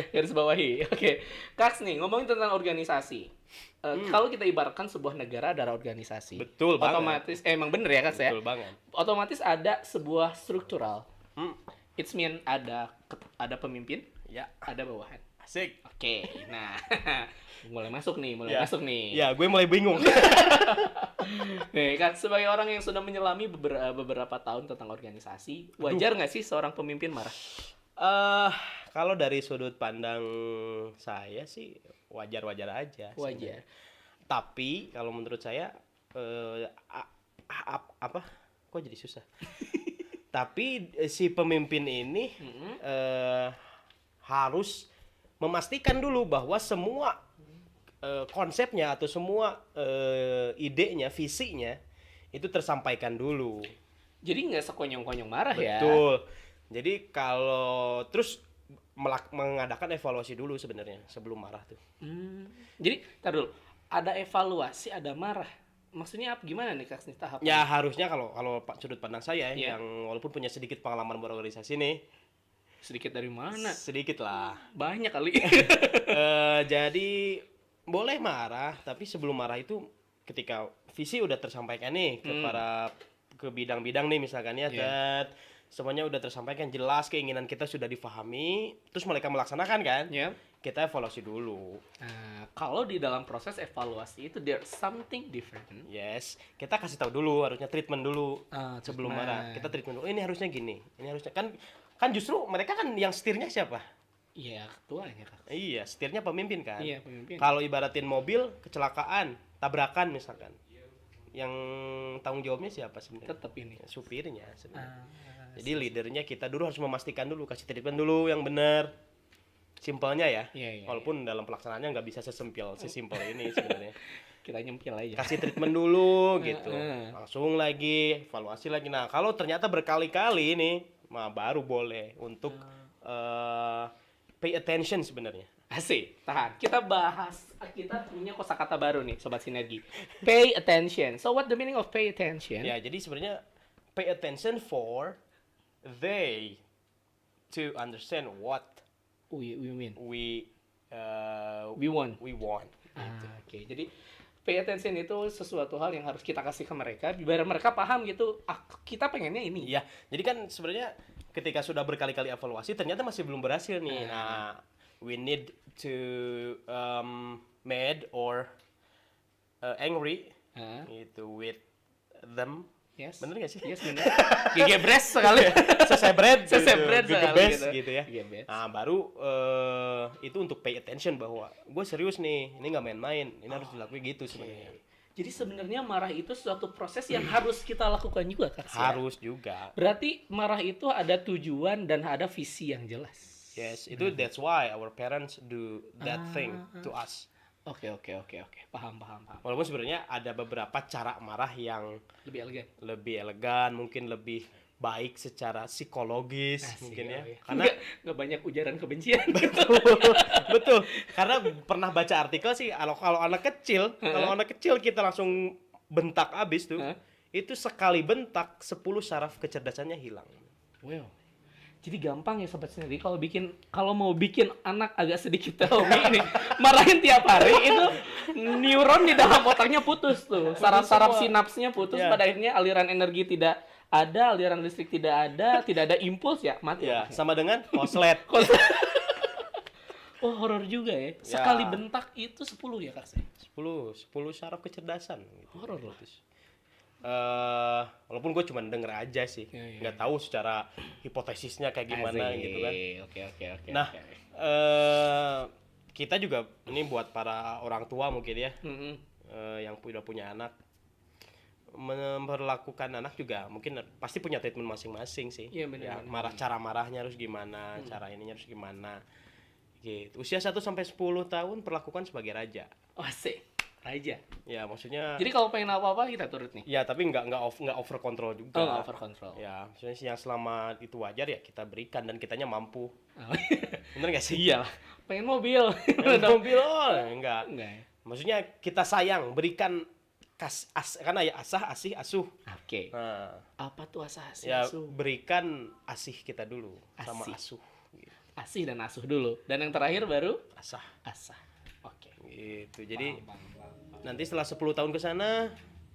Speaker 2: Garis bawahi. Oke. Kaks nih, ngomongin tentang organisasi. Kalau kita ibaratkan sebuah negara adalah organisasi.
Speaker 1: Betul banget.
Speaker 2: Otomatis, emang bener ya Kaks ya?
Speaker 1: Betul banget.
Speaker 2: Otomatis ada sebuah struktural. It's mean ada pemimpin,
Speaker 1: Ya,
Speaker 2: ada bawahan.
Speaker 1: asik.
Speaker 2: Oke, nah mulai masuk nih.
Speaker 1: Ya, gue mulai bingung.
Speaker 2: Nih kan sebagai orang yang sudah menyelami beberapa tahun tentang organisasi, wajar nggak sih seorang pemimpin marah?
Speaker 1: Kalau dari sudut pandang saya sih wajar-wajar aja.
Speaker 2: Wajar.
Speaker 1: Sebenarnya. Tapi kalau menurut saya apa? Kok jadi susah? Tapi si pemimpin ini harus memastikan dulu bahwa semua konsepnya atau semua idenya, visinya itu tersampaikan dulu.
Speaker 2: Jadi nggak sekonyong-konyong marah ya?
Speaker 1: Betul. Jadi kalau terus mengadakan evaluasi dulu sebenarnya sebelum marah tuh.
Speaker 2: Jadi, tar dulu. Ada evaluasi, ada marah. Maksudnya gimana nih Kak nih tahapnya?
Speaker 1: Ya harusnya kalau sudut pandang saya
Speaker 2: Iya.
Speaker 1: yang walaupun punya sedikit pengalaman berorganisasi nih,
Speaker 2: Sedikit dari mana?
Speaker 1: sedikit lah.
Speaker 2: Banyak kali.
Speaker 1: Jadi boleh marah, tapi sebelum marah itu ketika visi udah tersampaikan nih ke bidang-bidang nih misalkan ya, Ted, semuanya udah tersampaikan jelas, keinginan kita sudah difahami, terus mereka melaksanakan kan?
Speaker 2: Ya.
Speaker 1: Kita evaluasi dulu.
Speaker 2: Nah, kalau di dalam proses evaluasi itu there's something different.
Speaker 1: Yes, kita kasih tahu dulu, harusnya treatment dulu sebelum
Speaker 2: treatment.
Speaker 1: marah. Kita treatment dulu. Ini harusnya gini, ini harusnya kan justru mereka kan yang setirnya siapa?
Speaker 2: Iya, ketuanya Kak.
Speaker 1: Iya, setirnya pemimpin kan.
Speaker 2: Iya, pemimpin.
Speaker 1: Kalau ibaratin mobil kecelakaan, tabrakan misalkan, yang tanggung jawabnya siapa sebenarnya?
Speaker 2: Tetap ini.
Speaker 1: Supirnya sebenarnya. Jadi leadernya kita dulu harus memastikan dulu, kasih treatment dulu yang benar. Simpelnya ya.
Speaker 2: Iya.
Speaker 1: Walaupun dalam pelaksanaannya nggak bisa sesimpel ini sebenarnya.
Speaker 2: Kita nyempil aja.
Speaker 1: Kasih treatment dulu gitu. Langsung lagi evaluasi lagi. Nah, kalau ternyata berkali-kali ini, mah baru boleh untuk pay attention sebenarnya.
Speaker 2: Asik, tahan. Kita punya kosakata baru nih, Sobat Sinergi. Pay attention. So what the meaning of pay attention?
Speaker 1: Ya, jadi sebenarnya pay attention for they to understand what
Speaker 2: We mean.
Speaker 1: we
Speaker 2: want.
Speaker 1: want.
Speaker 2: Oke. Jadi pay attention itu sesuatu hal yang harus kita kasih ke mereka biar mereka paham gitu. Kita pengennya ini.
Speaker 1: Iya, jadi kan sebenarnya ketika sudah berkali-kali evaluasi ternyata masih belum berhasil nih. Nah, we need to mad or angry gitu with them.
Speaker 2: Yes.
Speaker 1: Bener gak sih?
Speaker 2: Yes, bener. Gegebres sekali.
Speaker 1: Sesebret
Speaker 2: Sesebret sekali
Speaker 1: gegebes gitu ya.
Speaker 2: Gegebes.
Speaker 1: Nah, baru itu untuk pay attention bahwa gue serius nih, ini nggak main-main, ini harus dilakuin gitu sebenarnya.
Speaker 2: Jadi sebenarnya marah itu suatu proses yang harus kita lakukan juga Kak.
Speaker 1: Harus juga.
Speaker 2: Berarti marah itu ada tujuan dan ada visi yang jelas.
Speaker 1: Yes, itu that's why our parents do that thing to us.
Speaker 2: Oke. Paham.
Speaker 1: Walaupun sebenarnya ada beberapa cara marah yang
Speaker 2: Lebih elegan.
Speaker 1: mungkin lebih baik secara psikologis mungkin ya.
Speaker 2: Iya.
Speaker 1: Karena
Speaker 2: nggak banyak ujaran kebencian.
Speaker 1: betul. Karena pernah baca artikel sih kalau anak kecil kita langsung bentak abis tuh. Itu sekali bentak 10 saraf kecerdasannya hilang.
Speaker 2: Wow. Jadi gampang ya Sobat Sinergi kalau mau bikin anak agak sedikit telomi ini marahin tiap hari itu neuron di dalam otaknya putus tuh. Saraf-saraf sinapsnya putus pada akhirnya aliran energi tidak ada, aliran listrik tidak ada impuls ya, mati.
Speaker 1: Ya, sama dengan konslet.
Speaker 2: Oh, horor juga ya. Sekali bentak itu 10 ya Kak?
Speaker 1: 10 saraf kecerdasan gitu.
Speaker 2: Horor loh.
Speaker 1: Walaupun gue cuma denger aja sih, nggak tahu secara hipotesisnya kayak gimana gitu kan.
Speaker 2: Oke.
Speaker 1: Nah, kita juga ini buat para orang tua mungkin ya, yang udah punya anak, memperlakukan anak juga mungkin pasti punya treatment masing-masing sih.
Speaker 2: Iya benar.
Speaker 1: Cara marahnya harus gimana, cara ininya harus gimana. Gitu. Usia 1 sampai 10 tahun perlakukan sebagai raja.
Speaker 2: Asik. aja.
Speaker 1: Ya maksudnya.
Speaker 2: Jadi kalau pengen apa-apa kita turut nih.
Speaker 1: Ya tapi nggak over control juga.
Speaker 2: Oh, nggak over control.
Speaker 1: Ya maksudnya sih yang selama itu wajar ya kita berikan dan kitanya mampu.
Speaker 2: Oh.
Speaker 1: Bener nggak sih?
Speaker 2: Iya. Pengen mobil.
Speaker 1: Mobil enggak.
Speaker 2: Enggak ya?
Speaker 1: Maksudnya kita sayang berikan karena ya asah asih asuh.
Speaker 2: Oke.
Speaker 1: Nah,
Speaker 2: Apa tuh asah asih
Speaker 1: ya
Speaker 2: asuh?
Speaker 1: berikan asih kita dulu sama
Speaker 2: Asih.
Speaker 1: asuh. Gitu.
Speaker 2: Asih dan asuh dulu. Dan yang terakhir baru
Speaker 1: Asah.
Speaker 2: asah. Oke.
Speaker 1: Gitu. Jadi
Speaker 2: Paham.
Speaker 1: nanti setelah 10 tahun ke sana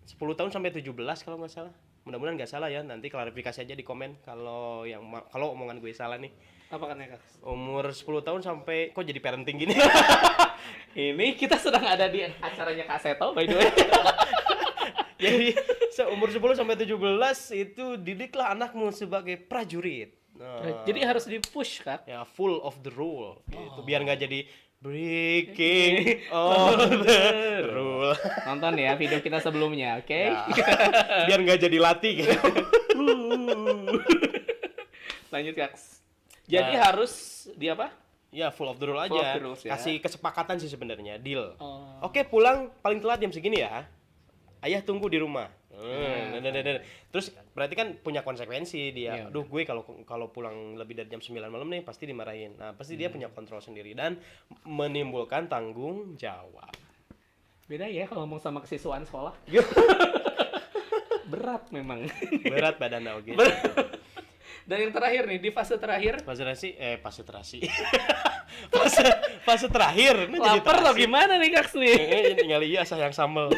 Speaker 1: 10 tahun sampai 17 kalau nggak salah. Mudah-mudahan nggak salah ya. Nanti klarifikasi aja di komen kalau kalau omongan gue salah nih.
Speaker 2: Apa kan ya, Kak?
Speaker 1: Umur 10 tahun sampai kok jadi parenting gini.
Speaker 2: Ini kita sedang ada di acaranya Kak Seto by the way.
Speaker 1: Jadi seumur 10 sampai 17 itu didiklah anakmu sebagai prajurit. Nah,
Speaker 2: Jadi harus di-push, Kak.
Speaker 1: ya full of the rule gitu. Biar nggak jadi breaking all the rule.
Speaker 2: Nonton ya video kita sebelumnya, oke?
Speaker 1: Ya. Biar nggak jadi latih gitu.
Speaker 2: Lanjut, Kak. Jadi
Speaker 1: Nah.
Speaker 2: harus di apa?
Speaker 1: Ya full of the rule
Speaker 2: Full of
Speaker 1: aja.
Speaker 2: the rules, ya.
Speaker 1: Kasih kesepakatan sih sebenarnya, deal.
Speaker 2: Oh.
Speaker 1: Oke, pulang paling telat jam segini ya. Ayah tunggu di rumah. Terus berarti kan punya konsekuensi dia.
Speaker 2: Iya,
Speaker 1: Aduh, gue kalau pulang lebih dari jam 9 malam nih pasti dimarahin. Nah, pasti dia punya kontrol sendiri dan menimbulkan tanggung jawab.
Speaker 2: Beda ya kalau ngomong sama kesiswaan sekolah. Berat memang.
Speaker 1: Berat badan oke.
Speaker 2: Dan yang terakhir nih, di fase terakhir.
Speaker 1: Fase terasi. fase terakhir. Ini jadi
Speaker 2: Lapar atau
Speaker 1: terasi.
Speaker 2: gimana nih, Kak? Nih?
Speaker 1: Tinggal iya sayang sambel.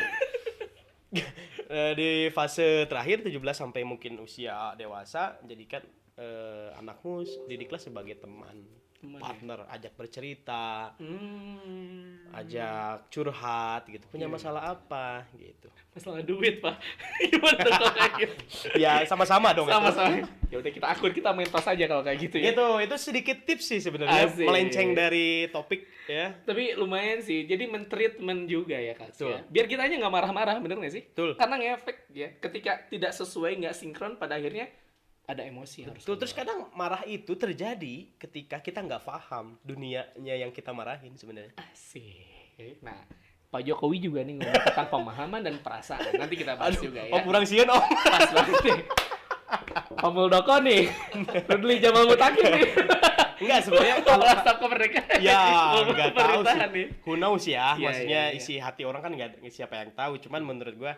Speaker 1: Di fase terakhir 17 sampai mungkin usia dewasa, jadikan anakmu didiklah sebagai teman, partner, ajak bercerita, ajak curhat gitu. Punya masalah apa gitu.
Speaker 2: Masalah duit, Pak. Gimana kalau kayak gitu?
Speaker 1: Ya sama-sama dong.
Speaker 2: Sama-sama. Ya udah kita akur, kita main tos aja kalau kayak gitu ya.
Speaker 1: Itu sedikit tips sih sebenarnya,
Speaker 2: Asik.
Speaker 1: melenceng dari topik ya.
Speaker 2: Tapi lumayan sih, jadi men-treatment juga ya, Kak.
Speaker 1: Betul.
Speaker 2: Ya. Biar kitanya nggak marah-marah, bener nggak sih?
Speaker 1: Betul.
Speaker 2: Karena ngefek ya, ketika tidak sesuai, nggak sinkron, pada akhirnya ada emosi yang harus
Speaker 1: Tuh, terus kadang marah itu terjadi ketika kita nggak paham dunianya yang kita marahin sebenarnya.
Speaker 2: asik. Nah, Pak Jokowi juga nih ngomong tentang pemahaman dan perasaan. Nanti kita bahas juga ya.
Speaker 1: Oh, kurang sieun om.
Speaker 2: Pas banget nih. Pak Muldoko nih. Rudli Jamal Mutakin nih.
Speaker 1: Enggak sebenarnya
Speaker 2: Kalau staf kemerdekaan.
Speaker 1: ya
Speaker 2: Ngomong
Speaker 1: nggak tahu
Speaker 2: pemerintahan
Speaker 1: sih.
Speaker 2: nih.
Speaker 1: Who knows ya,
Speaker 2: Iya,
Speaker 1: maksudnya
Speaker 2: iya, iya.
Speaker 1: isi hati orang kan nggak siapa yang tahu. Cuman menurut gua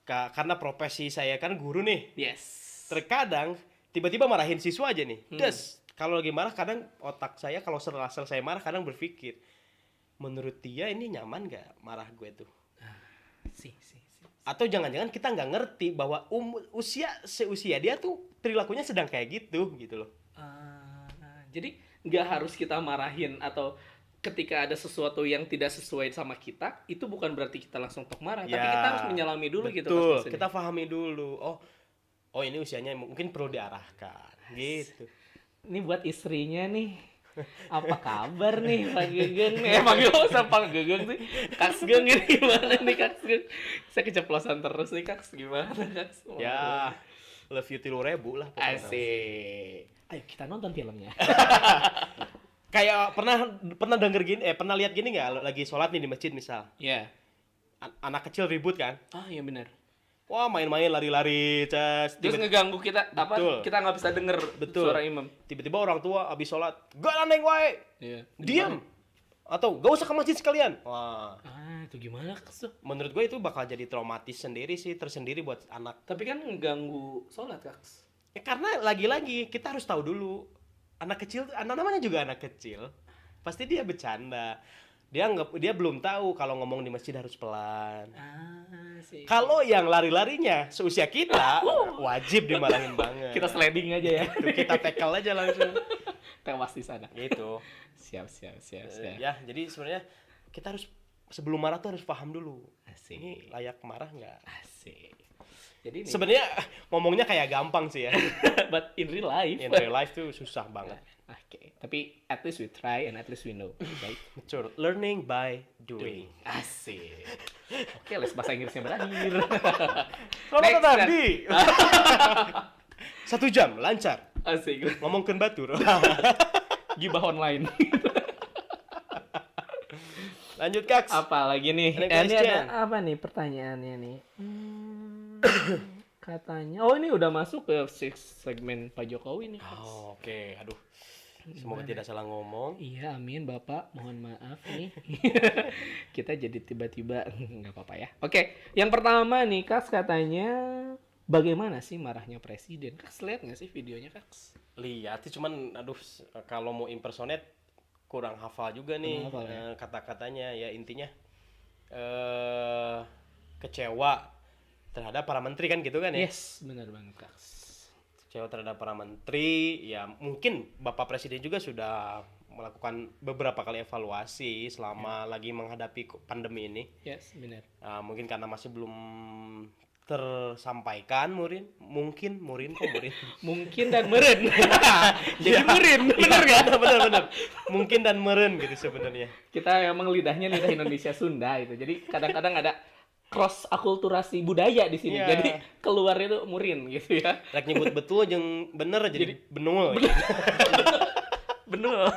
Speaker 1: karena profesi saya kan guru nih.
Speaker 2: Yes.
Speaker 1: Terkadang tiba-tiba marahin siswa aja nih. Des, kalau lagi marah kadang otak saya kalau setelah selesai marah kadang berpikir, menurut dia ini nyaman nggak marah gue tuh?
Speaker 2: Si.
Speaker 1: Atau jangan-jangan kita nggak ngerti bahwa seusia dia tuh perilakunya sedang kayak gitu loh.
Speaker 2: Jadi nggak harus kita marahin atau ketika ada sesuatu yang tidak sesuai sama kita, itu bukan berarti kita langsung tok marah, tapi
Speaker 1: Ya,
Speaker 2: kita harus menyelami dulu gitu.
Speaker 1: betul,
Speaker 2: Mas Mas,
Speaker 1: kita pahami dulu. Oh ini usianya mungkin perlu diarahkan gitu.
Speaker 2: ini buat istrinya nih. Apa kabar nih Pak Gegeng nih? Panggil usah Pak Gegeng sih. Kaks Geng ini gimana nih Kaks Geng? Saya keceplosan terus nih Kaks, gimana Kaks?
Speaker 1: Ya, love you 3.000 lah pokoknya.
Speaker 2: Asik. Ayo kita nonton filmnya.
Speaker 1: Kayak pernah denger gini, pernah lihat gini nggak? Lagi sholat nih di masjid misal,
Speaker 2: Ya.
Speaker 1: anak kecil ribut kan?
Speaker 2: Ah iya benar.
Speaker 1: Wah main-main lari-lari, cas.
Speaker 2: Terus ngeganggu kita apa?
Speaker 1: Betul.
Speaker 2: Kita nggak bisa denger
Speaker 1: Betul.
Speaker 2: suara imam.
Speaker 1: Tiba-tiba orang tua abis sholat, gak nandeng wae,
Speaker 2: Iya.
Speaker 1: diam. Atau gak usah ke masjid sekalian. Wah,
Speaker 2: Itu gimana Kaks tuh?
Speaker 1: menurut gue itu bakal jadi traumatis sendiri sih, tersendiri buat anak.
Speaker 2: Tapi kan ngeganggu sholat Kaks.
Speaker 1: Karena lagi-lagi kita harus tahu dulu, anak kecil, namanya juga anak kecil, pasti dia bercanda. Dia belum tahu kalau ngomong di masjid harus pelan.
Speaker 2: Sih.
Speaker 1: Kalau yang lari-larinya seusia kita, wajib dimarahin banget.
Speaker 2: Kita sliding aja ya.
Speaker 1: Tuh, kita tackle aja langsung.
Speaker 2: Tewas di sana.
Speaker 1: Gitu.
Speaker 2: Siap.
Speaker 1: Ya, jadi sebenarnya kita harus sebelum marah tuh harus paham dulu.
Speaker 2: Asik.
Speaker 1: Ini layak marah nggak?
Speaker 2: Asik. Jadi nih,
Speaker 1: Sebenarnya ngomongnya kayak gampang sih ya.
Speaker 2: but in real life.
Speaker 1: In real life tuh susah banget.
Speaker 2: Oke, tapi at least we try and at least we know, right?
Speaker 1: Betul. Learning by doing.
Speaker 2: Asik. Oke, les bahasa Inggrisnya berakhir.
Speaker 1: Selamat
Speaker 2: Next,
Speaker 1: datang
Speaker 2: Dan.
Speaker 1: di 1 jam lancar
Speaker 2: Asik.
Speaker 1: ngomongkan batur.
Speaker 2: Gibah online.
Speaker 1: Lanjut Kaks.
Speaker 2: Apa lagi nih?
Speaker 1: Ada
Speaker 2: Ini
Speaker 1: question.
Speaker 2: ada apa nih pertanyaannya nih? Katanya, oh ini udah masuk ke segmen Pak Jokowi nih. Kaks.
Speaker 1: Oh, oke. Aduh. Semoga tidak salah ngomong.
Speaker 2: Iya, amin Bapak. Mohon maaf nih. Kita jadi tiba-tiba nggak apa-apa ya. Oke, yang pertama nih Kaks katanya bagaimana sih marahnya presiden? Kaks lihat nggak sih videonya Kaks?
Speaker 1: Lihat sih, cuman aduh, kalau mau impersonate kurang hafal juga nih
Speaker 2: Kurang hafal ya?
Speaker 1: kata-katanya. Ya intinya kecewa terhadap para menteri kan gitu kan ya.
Speaker 2: Yes, benar banget Kaks.
Speaker 1: Kecewa terhadap para menteri, ya mungkin Bapak Presiden juga sudah melakukan beberapa kali evaluasi selama lagi menghadapi pandemi ini.
Speaker 2: Yes, benar.
Speaker 1: Mungkin karena masih belum tersampaikan, mungkin
Speaker 2: Mungkin dan meren. Jadi meren, benar nggak?
Speaker 1: benar mungkin dan meren gitu sebenarnya.
Speaker 2: Kita emang lidahnya lidah Indonesia Sunda itu. Jadi kadang-kadang ada cross akulturasi budaya di sini.
Speaker 1: Iya.
Speaker 2: Jadi keluarnya itu murin gitu ya.
Speaker 1: Rek nyebut betul jeung bener jadi benul.
Speaker 2: Bener.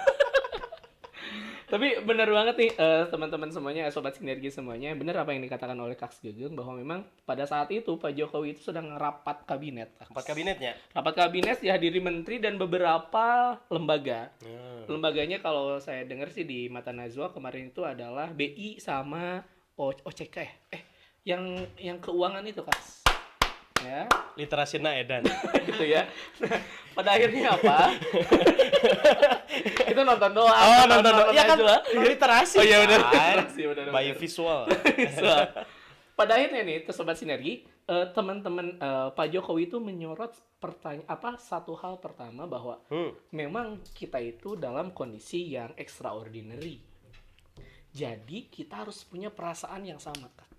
Speaker 2: Tapi benar banget nih teman-teman semuanya, sobat sinergi semuanya, benar apa yang dikatakan oleh Kaks Gegeng bahwa memang pada saat itu Pak Jokowi itu sedang rapat kabinet. Kaks.
Speaker 1: Rapat kabinetnya.
Speaker 2: Rapat kabinet dihadiri menteri dan beberapa lembaga. Lembaganya kalau saya dengar sih di Mata Najwa kemarin itu adalah BI sama OCK ya. Yang keuangan itu Kaks. Ya,
Speaker 1: Literasina edan.
Speaker 2: gitu ya. Nah, pada akhirnya apa? Itu nonton doang.
Speaker 1: Oh, nonton. Ya kan
Speaker 2: Najwa.
Speaker 1: literasi.
Speaker 2: Oh iya benar.
Speaker 1: kan?
Speaker 2: Literasi, benar.
Speaker 1: By visual.
Speaker 2: Pada akhirnya nih, sobat sinergi, teman-teman Pak Jokowi itu menyorot satu hal pertama bahwa memang kita itu dalam kondisi yang extraordinary. Jadi kita harus punya perasaan yang sama, Kak.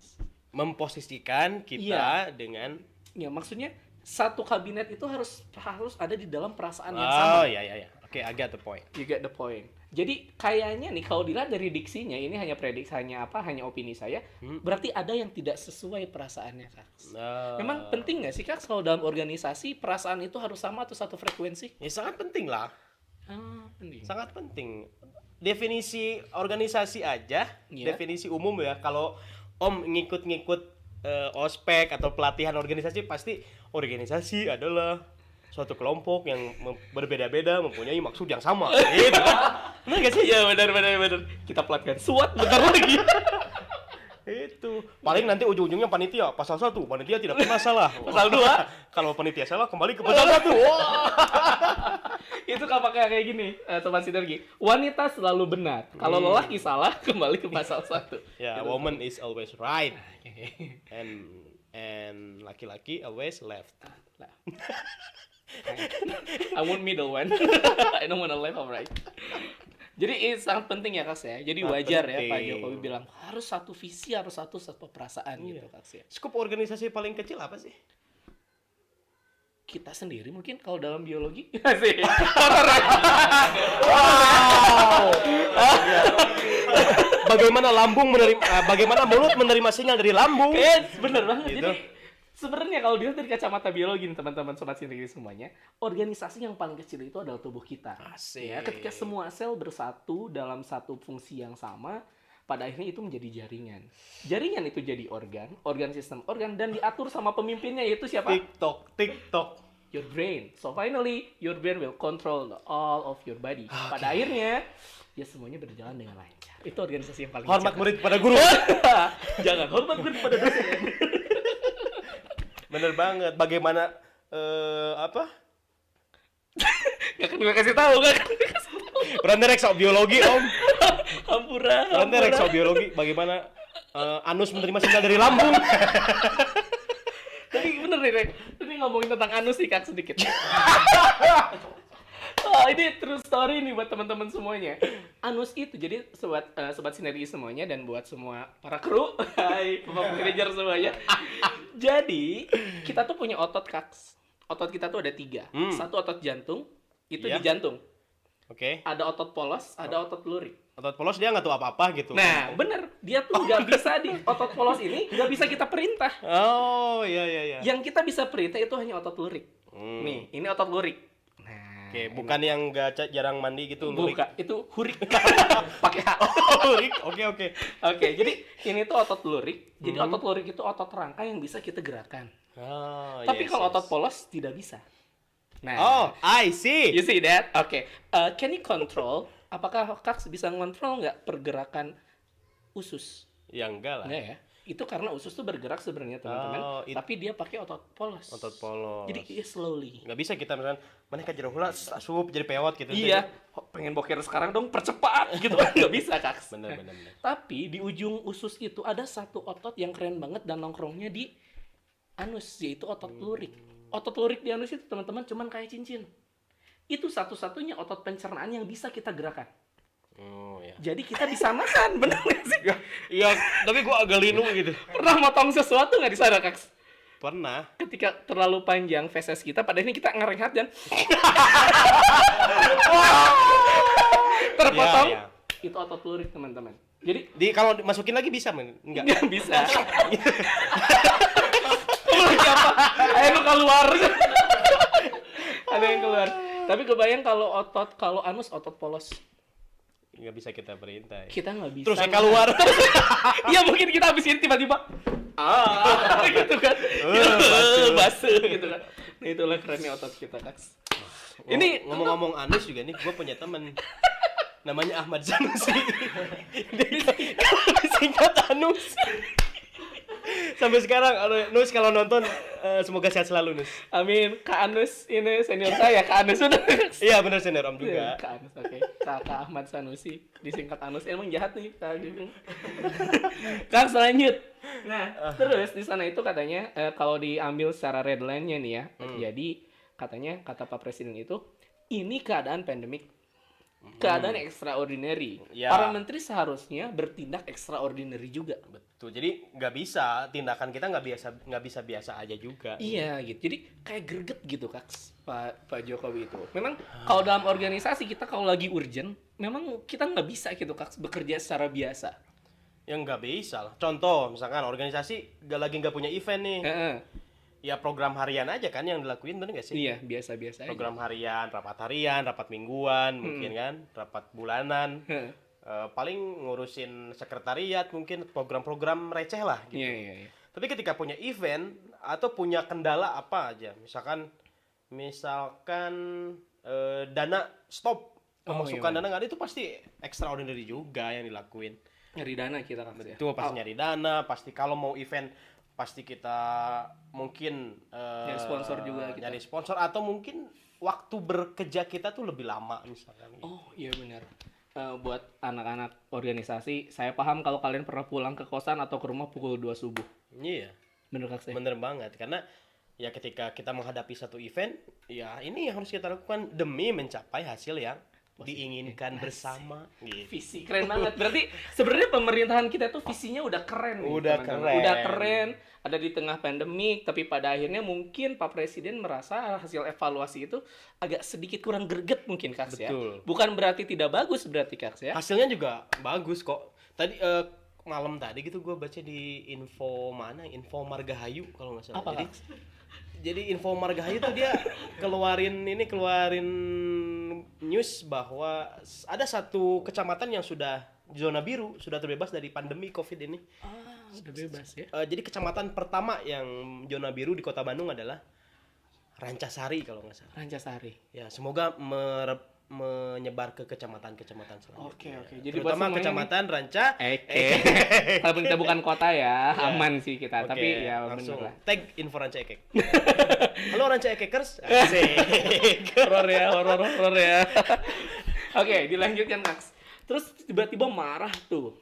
Speaker 1: Memposisikan kita dengan
Speaker 2: ya maksudnya satu kabinet itu harus ada di dalam perasaan yang sama.
Speaker 1: Oh iya. Oke, I got the point.
Speaker 2: You get the point. Jadi kayaknya nih kalau dilihat dari diksinya ini hanya hanya opini saya, berarti ada yang tidak sesuai perasaannya, Kak. Memang penting nggak sih, Kak, kalau dalam organisasi perasaan itu harus sama atau satu frekuensi?
Speaker 1: Ya sangat penting lah.
Speaker 2: Penting.
Speaker 1: Sangat penting. Definisi organisasi aja, definisi umum ya. Kalau Om ngikut-ngikut ospek atau pelatihan organisasi, pasti organisasi adalah suatu kelompok yang berbeda-beda mempunyai maksud yang sama. Gitu. Benar gak sih?
Speaker 2: Iya benar. Kita pelatkan SWOT bentar lagi.
Speaker 1: Itu. Paling nanti ujung-ujungnya panitia pasal 1, panitia tidak pernah salah.
Speaker 2: Pasal 2,
Speaker 1: kalau panitia salah kembali ke pasal 1.
Speaker 2: Itu pakai kayak gini, sobat sinergi. Wanita selalu benar. Kalau lelaki salah, kembali ke pasal 1.
Speaker 1: Ya, woman is always right. And laki-laki always left.
Speaker 2: I want middle one. I don't wanna left or right. Jadi ini sangat penting ya, Kak ya. Jadi
Speaker 1: Sangat
Speaker 2: wajar
Speaker 1: penting.
Speaker 2: ya Pak Jokowi bilang harus satu visi, harus satu perasaan gitu, Kak ya.
Speaker 1: Skop organisasi paling kecil apa sih?
Speaker 2: Kita sendiri mungkin kalau dalam biologi. Sih.
Speaker 1: Wow. Bagaimana bagaimana mulut menerima sinyal dari lambung?
Speaker 2: Bener banget.
Speaker 1: Gitu.
Speaker 2: Jadi sebenarnya kalau dilihat dari kacamata biologi nih teman-teman sobat sinergi semuanya, organisasi yang paling kecil itu adalah tubuh kita.
Speaker 1: Asik.
Speaker 2: Ya, ketika semua sel bersatu dalam satu fungsi yang sama, pada akhirnya itu menjadi jaringan. Jaringan itu jadi organ sistem organ, dan diatur sama pemimpinnya, yaitu siapa?
Speaker 1: TikTok.
Speaker 2: Your brain. So finally, your brain will control all of your body. Pada akhirnya, ya semuanya berjalan dengan lancar. Itu organisasi yang paling
Speaker 1: Hormat
Speaker 2: kecil.
Speaker 1: murid pada guru.
Speaker 2: Jangan hormat murid pada dosen.
Speaker 1: Bener banget. Bagaimana
Speaker 2: Gak akan gue kasih tahu kan?
Speaker 1: Berarti rek sok biologi, Om.
Speaker 2: Hampura.
Speaker 1: Berarti rek sok biologi. Bagaimana anus menerima sinyal dari lambung?
Speaker 2: Tapi bener nih, Rek. Ini ngomongin tentang anus sih, Kak, sedikit. Ini true story nih buat teman-teman semuanya. Anus itu, jadi sobat sinergi semuanya dan buat semua para kru, hai, Bapak manajer semuanya. Jadi, kita tuh punya otot, Kak. Otot kita tuh ada 3. Satu otot jantung, itu di jantung.
Speaker 1: Oke.
Speaker 2: Ada otot polos, ada otot lurik.
Speaker 1: Otot polos dia nggak tahu apa-apa gitu.
Speaker 2: Nah, bener. Dia tuh nggak bisa otot polos ini nggak bisa kita perintah.
Speaker 1: Oh, iya.
Speaker 2: Yang kita bisa perintah itu hanya otot lurik. Nih, ini otot lurik. Nah,
Speaker 1: Oke, bukan yang nggak jarang mandi gitu, lurik.
Speaker 2: Bukan, itu hurik. Pakai H.
Speaker 1: Lurik. Oke.
Speaker 2: Oke, jadi ini tuh otot lurik. Jadi otot lurik itu otot rangka yang bisa kita gerakan.
Speaker 1: Oh,
Speaker 2: Tapi
Speaker 1: yes,
Speaker 2: kalau
Speaker 1: yes.
Speaker 2: otot polos tidak bisa. Nah,
Speaker 1: Oh, I see.
Speaker 2: you see that? Oke. Can you control? Apakah Kaks bisa ngontrol nggak pergerakan usus?
Speaker 1: Ya enggak lah.
Speaker 2: Enggak ya. Itu karena usus tuh bergerak sebenarnya teman-teman.
Speaker 1: Oh,
Speaker 2: Tapi dia pakai otot polos.
Speaker 1: Otot polos.
Speaker 2: Jadi dia slowly.
Speaker 1: Nggak bisa kita misalkan mana kan jeruk hula asup jadi pewot gitu.
Speaker 2: Iya. Oh, pengen boker sekarang dong, percepat gitu kan. Nggak bisa, Kaks.
Speaker 1: Bener.
Speaker 2: Tapi di ujung usus itu ada satu otot yang keren banget dan nongkrongnya di anus, yaitu otot lurik. Otot lurik di anus itu teman-teman cuman kayak cincin. Itu satu-satunya otot pencernaan yang bisa kita gerakan.
Speaker 1: Oh ya.
Speaker 2: Jadi kita bisa makan, bener nggak sih?
Speaker 1: Iya, tapi gua agak linu gitu.
Speaker 2: Pernah motong sesuatu nggak di sana, Kaks?
Speaker 1: Pernah.
Speaker 2: Ketika terlalu panjang feses kita, pada ini kita ngerehat dan terpotong.
Speaker 1: Iya.
Speaker 2: Itu otot lurik, teman-teman. Jadi
Speaker 1: Kalau masukin lagi bisa, men? Enggak.
Speaker 2: nggak bisa. Kamu lagi apa? Ayo lu keluar. Ada yang keluar. Tapi kebayang kalau anus otot polos.
Speaker 1: Nggak bisa kita perintah.
Speaker 2: Kita nggak bisa.
Speaker 1: Terus saya keluar.
Speaker 2: Iya, mungkin kita habis ini tiba-tiba gitu kan. Basuh gitu kan. Nah, itulah kerennya otot kita, Kaks. Ini
Speaker 1: ngomong-ngomong anus juga nih, gua punya teman namanya Ahmad Sanusi. Dia disingkat Anus. Sampai sekarang, Nus kalau nonton semoga sehat selalu, Nus.
Speaker 2: amin. Kak Anus ini senior saya, Kak Anus udah.
Speaker 1: Iya benar senior Om juga.
Speaker 2: Kak Anus, oke. Kak Ahmad Sanusi disingkat Anus. Emang jahat nih Kak Anus. Kak, selanjut. Nah, terus di sana itu katanya kalau diambil secara red line-nya nih ya. Jadi katanya kata Pak Presiden itu ini keadaan pandemik. Keadaan extraordinary.
Speaker 1: Ya.
Speaker 2: Para menteri seharusnya bertindak extraordinary juga.
Speaker 1: Betul. Jadi nggak bisa tindakan kita nggak bisa biasa aja juga.
Speaker 2: Iya gitu. Jadi kayak greget gitu Kak Pak Jokowi itu. Memang kalau dalam organisasi kita kalau lagi urgent, memang kita nggak bisa gitu Kak bekerja secara biasa.
Speaker 1: Ya nggak bisa lah. Contoh misalkan organisasi nggak punya event nih.
Speaker 2: Heeh.
Speaker 1: Ya program harian aja kan yang dilakuin, bener nggak sih?
Speaker 2: Iya, biasa-biasa aja.
Speaker 1: Program harian, rapat mingguan, mungkin kan, rapat bulanan.
Speaker 2: Heeh.
Speaker 1: Paling ngurusin sekretariat, mungkin program-program receh lah gitu.
Speaker 2: Iya.
Speaker 1: Tapi ketika punya event atau punya kendala apa aja, misalkan dana stop, pemasukan
Speaker 2: iya.
Speaker 1: dana nggak ada, itu pasti extraordinary juga yang dilakuin.
Speaker 2: Nyari dana kita Kak ya.
Speaker 1: Itu pasti nyari dana, pasti kalau mau event pasti kita mungkin
Speaker 2: Nyari sponsor juga kita.
Speaker 1: nyari sponsor atau mungkin waktu bekerja kita tuh lebih lama misalkan.
Speaker 2: Oh, iya benar. Buat anak-anak organisasi, saya paham kalau kalian pernah pulang ke kosan atau ke rumah pukul 2 subuh.
Speaker 1: Iya.
Speaker 2: Bener Kak saya?
Speaker 1: Bener banget, karena ya ketika kita menghadapi satu event, ya ini yang harus kita lakukan demi mencapai hasil yang diinginkan bersama. Gitu.
Speaker 2: Visi keren banget. Berarti sebenarnya pemerintahan kita tuh visinya udah keren nih,
Speaker 1: Udah
Speaker 2: teman-teman.
Speaker 1: keren.
Speaker 2: Udah keren. Ada di tengah pandemik, tapi pada akhirnya mungkin Pak Presiden merasa hasil evaluasi itu agak sedikit kurang greget mungkin Kak ya.
Speaker 1: Betul.
Speaker 2: Bukan berarti tidak bagus berarti Kak ya.
Speaker 1: Hasilnya juga bagus kok. Tadi malam tadi gitu gue baca di info Margahayu kalau nggak salah.
Speaker 2: Apa, Kak?
Speaker 1: Jadi info Margahayu tuh dia keluarin news bahwa ada satu kecamatan yang sudah zona biru, sudah terbebas dari pandemi Covid ini.
Speaker 2: Udah bebas ya.
Speaker 1: Jadi kecamatan pertama yang zona biru di Kota Bandung adalah Rancasari kalau nggak salah.
Speaker 2: Rancasari.
Speaker 1: Ya, semoga menyebar ke kecamatan-kecamatan selanjutnya.
Speaker 2: Oke. Jadi
Speaker 1: terutama
Speaker 2: buat semuanya
Speaker 1: kecamatan Ranca
Speaker 2: Walaupun kita bukan kota ya, aman sih kita.
Speaker 1: Oke,
Speaker 2: Tapi ya
Speaker 1: langsung
Speaker 2: bener lah.
Speaker 1: tag info Ranca Ekek. Halo Ranca Ekekers. Asik.
Speaker 2: Horor ya. Oke, dilanjutkan Kaks. Terus tiba-tiba marah tuh.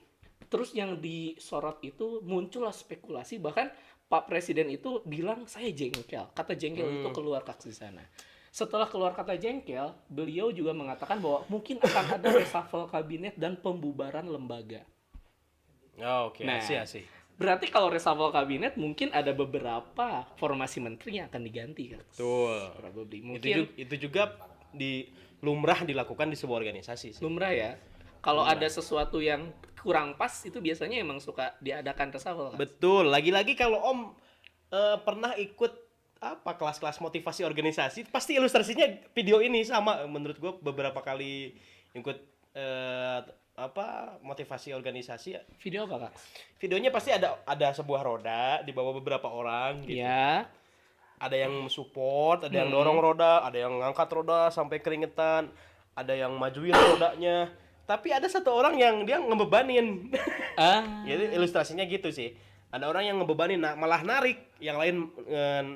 Speaker 2: Terus yang disorot itu muncullah spekulasi, bahkan Pak Presiden itu bilang saya jengkel. Kata jengkel itu keluar Kaks di sana. Setelah keluar kata jengkel, beliau juga mengatakan bahwa mungkin akan ada reshuffle kabinet dan pembubaran lembaga.
Speaker 1: Oke,
Speaker 2: Nah,
Speaker 1: asik.
Speaker 2: berarti kalau reshuffle kabinet mungkin ada beberapa formasi menteri yang akan diganti kan?
Speaker 1: Betul.
Speaker 2: Probably. Mungkin
Speaker 1: Itu juga lumrah dilakukan di sebuah organisasi sih.
Speaker 2: lumrah ya. Kalau ada sesuatu yang kurang pas itu biasanya emang suka diadakan reshuffle kan?
Speaker 1: Betul. Lagi-lagi kalau Om pernah ikut apa kelas-kelas motivasi organisasi, pasti ilustrasinya video ini sama. Menurut gue beberapa kali ikut apa motivasi organisasi ya.
Speaker 2: Video apa, Kak?
Speaker 1: Videonya pasti ada sebuah roda di bawah beberapa orang gitu.
Speaker 2: Ya.
Speaker 1: Ada yang support, ada yang dorong roda, ada yang ngangkat roda sampai keringetan, ada yang majuin rodanya. Tapi ada satu orang yang dia ngebebanin. Jadi ilustrasinya gitu sih. Ada orang yang ngebebanin, malah narik, yang lain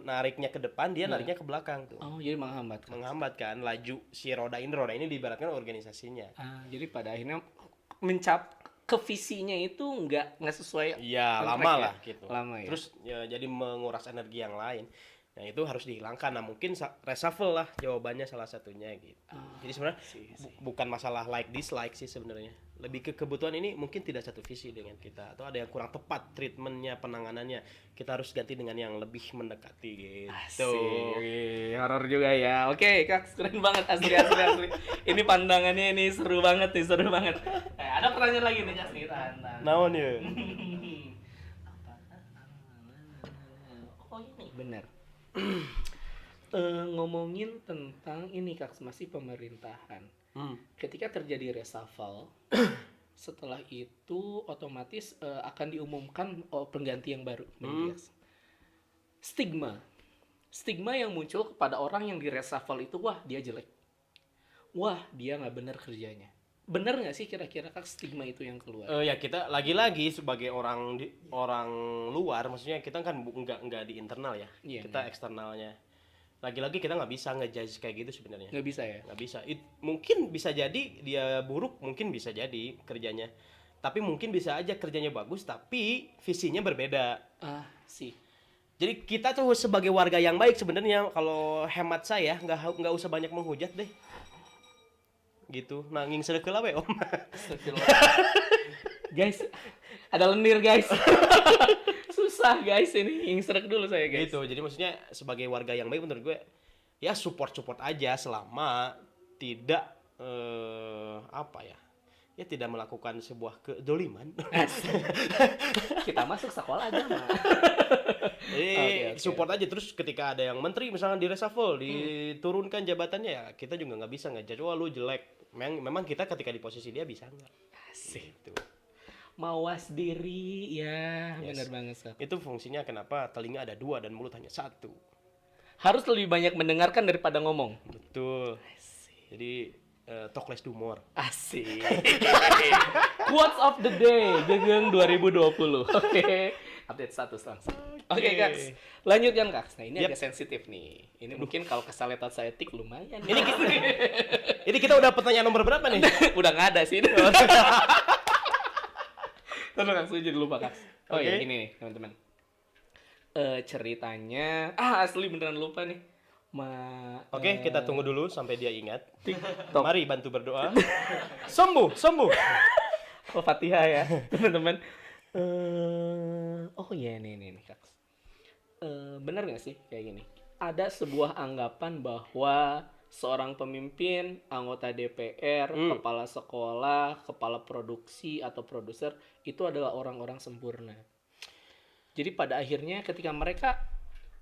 Speaker 1: nariknya ke depan, dia nariknya ke belakang tuh.
Speaker 2: Oh, jadi menghambat.
Speaker 1: Menghambat kan laju si roda ini diibaratkan organisasinya.
Speaker 2: Jadi pada akhirnya ke visinya itu nggak sesuai.
Speaker 1: Iya, lama
Speaker 2: kontrak
Speaker 1: lah gitu.
Speaker 2: Lama ya.
Speaker 1: Terus ya, jadi menguras energi yang lain. Nah, itu harus dihilangkan. Nah, mungkin reshuffle lah jawabannya salah satunya gitu. Jadi sebenarnya bukan masalah like dislike sih sebenarnya. Lebih ke kebutuhan ini mungkin tidak satu visi dengan kita, atau ada yang kurang tepat treatmentnya, penanganannya. Kita harus ganti dengan yang lebih mendekati gitu.
Speaker 2: Asik. Horor juga ya. Oke, Kak, keren banget asli. Ini pandangannya ini seru banget nih, seru banget. Ada pertanyaan lagi nih, Kak, nih, tahan.
Speaker 1: Naon ya?
Speaker 2: Oh, ini benar. Ngomongin tentang ini, Kak, masih pemerintahan. Ketika terjadi reshuffle, setelah itu otomatis akan diumumkan pengganti yang baru. Stigma yang muncul kepada orang yang di reshuffle itu, wah dia jelek, wah dia nggak benar kerjanya. Benar nggak sih kira-kira, Kak, stigma itu yang keluar?
Speaker 1: Ya kita lagi-lagi sebagai orang luar, maksudnya kita kan nggak di internal ya, kita eksternalnya. Lagi-lagi kita nggak bisa ngejudge kayak gitu sebenarnya.
Speaker 2: Nggak bisa ya?
Speaker 1: Nggak bisa. Mungkin bisa jadi dia buruk, mungkin bisa jadi kerjanya. Tapi mungkin bisa aja kerjanya bagus, tapi visinya berbeda.
Speaker 2: Sih.
Speaker 1: Jadi kita tuh sebagai warga yang baik sebenarnya, kalau hemat saya nggak usah banyak menghujat deh. Gitu, nanging sedekah we om.
Speaker 2: Guys, ada lendir guys. Susah guys ini, ingserek dulu saya guys.
Speaker 1: Gitu, jadi maksudnya sebagai warga yang baik menurut gue ya support aja selama tidak ya tidak melakukan sebuah kedoliman.
Speaker 2: Kita masuk sekolah agama.
Speaker 1: Jadi support aja. Terus ketika ada yang menteri misalnya di reshuffle, diturunkan jabatannya, ya kita juga nggak bisa ngejudge, wah lu jelek. Memang kita ketika di posisi dia bisa nggak?
Speaker 2: Asik.
Speaker 1: Gitu.
Speaker 2: Mawas diri, ya benar banget, Sat.
Speaker 1: Itu fungsinya kenapa telinga ada 2 dan mulut hanya 1.
Speaker 2: Harus lebih banyak mendengarkan daripada ngomong.
Speaker 1: Betul. Jadi talk less do more.
Speaker 2: Asik. Quotes of the day, Gegeng 2020. Oke. Update status langsung. Oke, Kak. Lanjutkan, Kak. Nah, ini agak sensitif nih. Ini mungkin kalau kesaletan saya tik lumayan.
Speaker 1: Ini kita udah pertanyaan nomor berapa nih?
Speaker 2: Udah nggak ada sih. Tunggu, Kak, saya jadi lupa, Kak. Oh iya, ini nih, teman-teman. Ceritanya, asli beneran lupa nih.
Speaker 1: Oke, kita tunggu dulu sampai dia ingat.
Speaker 2: TikTok.
Speaker 1: Mari bantu berdoa. Sembuh.
Speaker 2: Oh, Fatihah ya, teman-teman. Oh iya, nih, Kak. Bener nggak sih kayak gini? Ada sebuah anggapan bahwa seorang pemimpin, anggota DPR, kepala sekolah, kepala produksi atau produser itu adalah orang-orang sempurna. Jadi pada akhirnya ketika mereka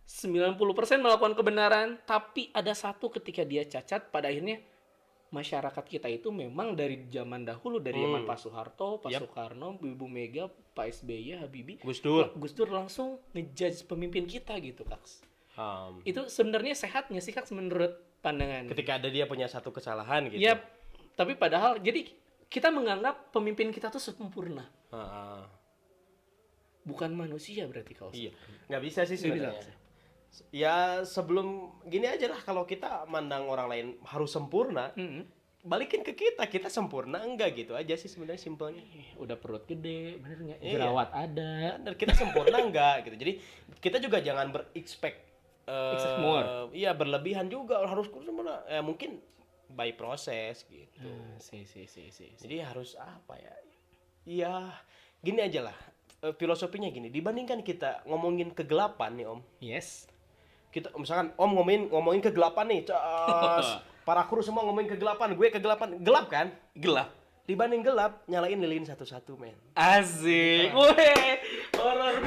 Speaker 2: 90% melakukan kebenaran, tapi ada satu ketika dia cacat, pada akhirnya masyarakat kita itu memang dari zaman dahulu, dari zaman Pak Soeharto, Pak Soekarno, Ibu Mega, Pak SBY, Habibie, Gus Dur langsung ngejudge pemimpin kita gitu, Kak. Itu sebenarnya sehatnya sih, Kak, menurut pandangan.
Speaker 1: Ketika ada dia punya satu kesalahan gitu.
Speaker 2: Yap. Tapi padahal jadi kita menganggap pemimpin kita tuh sempurna. Bukan manusia berarti kalau.
Speaker 1: Iya. Nggak bisa sih sebenarnya. Ya sebelum gini aja lah, kalau kita mandang orang lain harus sempurna, balikin ke kita sempurna enggak gitu aja sih sebenarnya simpelnya.
Speaker 2: Udah perut gede, bener nggak? Jerawat ada.
Speaker 1: Dan kita sempurna enggak gitu. Jadi kita juga jangan expect
Speaker 2: more.
Speaker 1: Iya, berlebihan juga harus sempurna. Mungkin by proses gitu.
Speaker 2: Si.
Speaker 1: Jadi harus apa ya? Iya, gini aja lah. Filosofinya gini, dibandingkan kita ngomongin kegelapan nih, Om.
Speaker 2: Yes.
Speaker 1: Kita misalkan Om ngomongin kegelapan nih, para kru semua ngomongin kegelapan, gue kegelapan, gelap kan?
Speaker 2: Gelap.
Speaker 1: Dibanding gelap, nyalain lilin satu-satu, men.
Speaker 2: Asik. Wih, horor.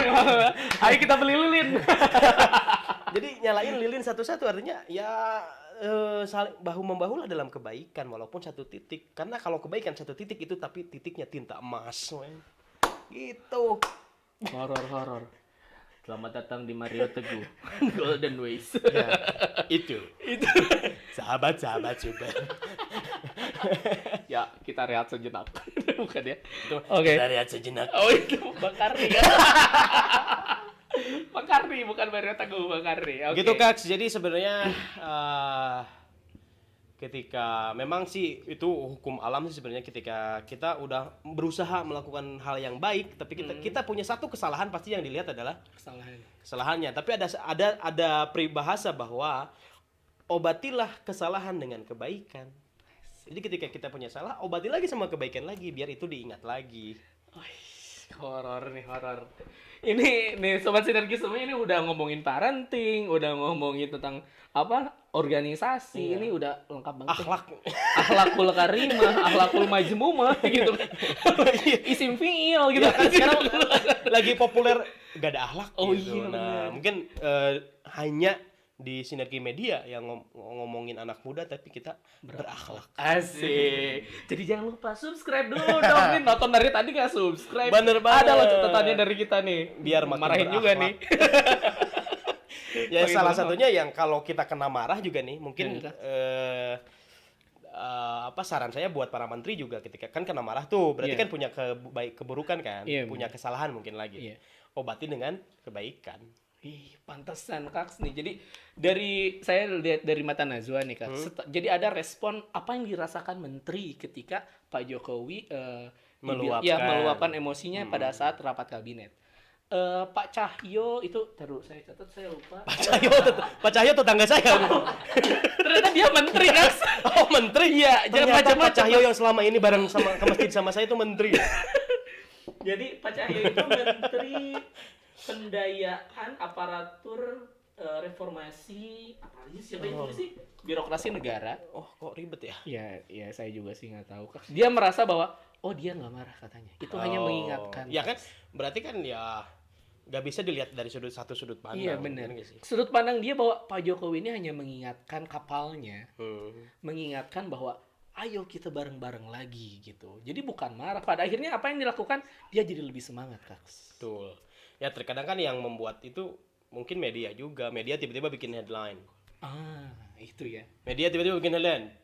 Speaker 2: Ayo kita beli lilin.
Speaker 1: Jadi nyalain lilin satu-satu artinya ya saling bahu-membahu lah dalam kebaikan walaupun satu titik. Karena kalau kebaikan satu titik itu tapi titiknya tinta emas. Men. Gitu.
Speaker 2: Horor. Selamat datang di Mario Teguh. Golden Ways.
Speaker 1: Ya, itu. Sahabat-sahabat super.
Speaker 2: Ya, kita rehat sejenak. Bukan ya?
Speaker 1: Oke. Kita lihat sejenak.
Speaker 2: Oh, itu Bang Karni ya. Bang Karni, bukan Mario Teguh, Bang Karni. Oke.
Speaker 1: Gitu Kak, jadi sebenarnya ketika memang sih itu hukum alam sih sebenarnya ketika kita udah berusaha melakukan hal yang baik tapi kita punya satu kesalahan pasti yang dilihat adalah kesalahannya. Tapi ada peribahasa bahwa obatilah kesalahan dengan kebaikan. Jadi ketika kita punya salah, obati lagi sama kebaikan lagi biar itu diingat lagi.
Speaker 2: Horor. Ini nih sobat sinergi semua ini udah ngomongin parenting, udah ngomongin tentang organisasi, ini udah lengkap banget. Akhlakul karimah, akhlakul majmumah gitu kan. Isim fiil gitu kan.
Speaker 1: Sekarang lagi populer gak ada akhlak gitu.
Speaker 2: Iya,
Speaker 1: Nah,
Speaker 2: bener.
Speaker 1: mungkin hanya di Sinergi Media yang ngomongin anak muda tapi kita berakhlak.
Speaker 2: Asik. Jadi jangan lupa subscribe dulu dong. Nih nonton dari tadi nggak subscribe.
Speaker 1: Bener banget.
Speaker 2: Ada loh catatannya dari kita nih.
Speaker 1: Biar makin
Speaker 2: marahin juga nih.
Speaker 1: Ya salah satunya yang kalau kita kena marah juga nih mungkin saran saya buat para menteri juga ketika kan kena marah tuh berarti kan punya keburukan kan, punya kesalahan mungkin lagi. Obati dengan kebaikan.
Speaker 2: Ih, pantesan Kaks nih. Jadi saya lihat dari mata Najwa nih Kaks. Jadi ada respon apa yang dirasakan menteri ketika Pak Jokowi meluapkan emosinya pada saat rapat kabinet. Pak Cahyo itu saya catat, saya lupa.
Speaker 1: Pak Cahyo tetangga saya.
Speaker 2: Ternyata dia menteri Kaks.
Speaker 1: Oh, menteri.
Speaker 2: Iya, jangan
Speaker 1: Ternyata
Speaker 2: macam-macam.
Speaker 1: Pak Cahyo yang selama ini bareng sama ke masjid sama saya itu menteri.
Speaker 2: Jadi Pak Cahyo itu menteri pendayaan aparatur reformasi apa aja siapa itu sih birokrasi negara.
Speaker 1: Oh, kok ribet ya?
Speaker 2: Ya saya juga sih nggak tahu. Dia merasa bahwa dia nggak marah katanya. Itu hanya mengingatkan.
Speaker 1: Ya kan, berarti kan ya nggak bisa dilihat dari satu sudut pandang.
Speaker 2: Iya benar. Sudut pandang dia bahwa Pak Jokowi ini hanya mengingatkan kapalnya, mengingatkan bahwa ayo kita bareng-bareng lagi gitu. Jadi bukan marah. Pada akhirnya apa yang dilakukan dia jadi lebih semangat Kaks.
Speaker 1: Betul. Ya terkadang kan yang membuat itu mungkin media juga. Media tiba-tiba bikin headline.
Speaker 2: Itu ya.
Speaker 1: Media tiba-tiba bikin headline.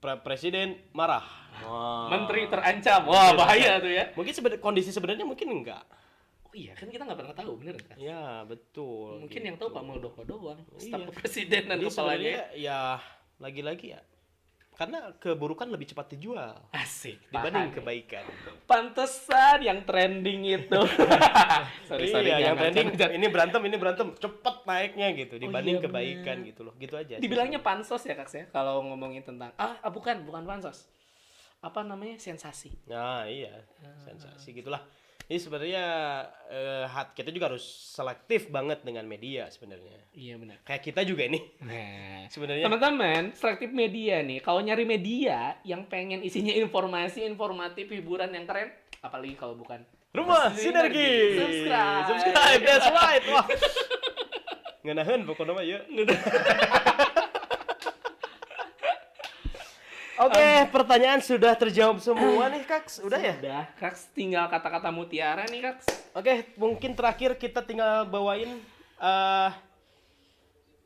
Speaker 1: Presiden marah. Wah.
Speaker 2: Menteri terancam. Wah, bahaya tuh ya.
Speaker 1: Mungkin kondisi sebenarnya mungkin enggak.
Speaker 2: Oh iya, kan kita nggak pernah tahu, bener kan?
Speaker 1: Ya, betul.
Speaker 2: Mungkin
Speaker 1: gitu.
Speaker 2: yang tahu Pak Muldoko doang, staf kepresidenan
Speaker 1: Jadi
Speaker 2: kepalanya.
Speaker 1: sebenarnya ya lagi-lagi ya. Karena keburukan lebih cepat dijual.
Speaker 2: Asik.
Speaker 1: Dibanding kebaikan.
Speaker 2: Pantesan yang trending itu. sorry,
Speaker 1: yang trending ini berantem cepet naiknya gitu dibanding kebaikan gitu loh. Gitu aja.
Speaker 2: Dibilangnya pansos ya Kak ya kalau ngomongin tentang bukan pansos. Apa namanya? Sensasi.
Speaker 1: Nah, iya. Sensasi gitulah. Ini sebenarnya kita juga harus selektif banget dengan media sebenarnya.
Speaker 2: Iya benar.
Speaker 1: Kayak kita juga nih.
Speaker 2: Nah,
Speaker 1: sebenarnya
Speaker 2: teman-teman, selektif media nih. Kalau nyari media yang pengen isinya informasi, informatif, hiburan yang keren, apalagi kalau bukan
Speaker 1: Rumah Sinergi. Subscribe. That's right. Wah. Ngeunaheun pokoknya mah ya. Oke, pertanyaan sudah terjawab semua nih, Kaks. Udah ya?
Speaker 2: Udah, Kaks. Tinggal kata-kata mutiara nih, Kaks.
Speaker 1: Oke, mungkin terakhir kita tinggal bawain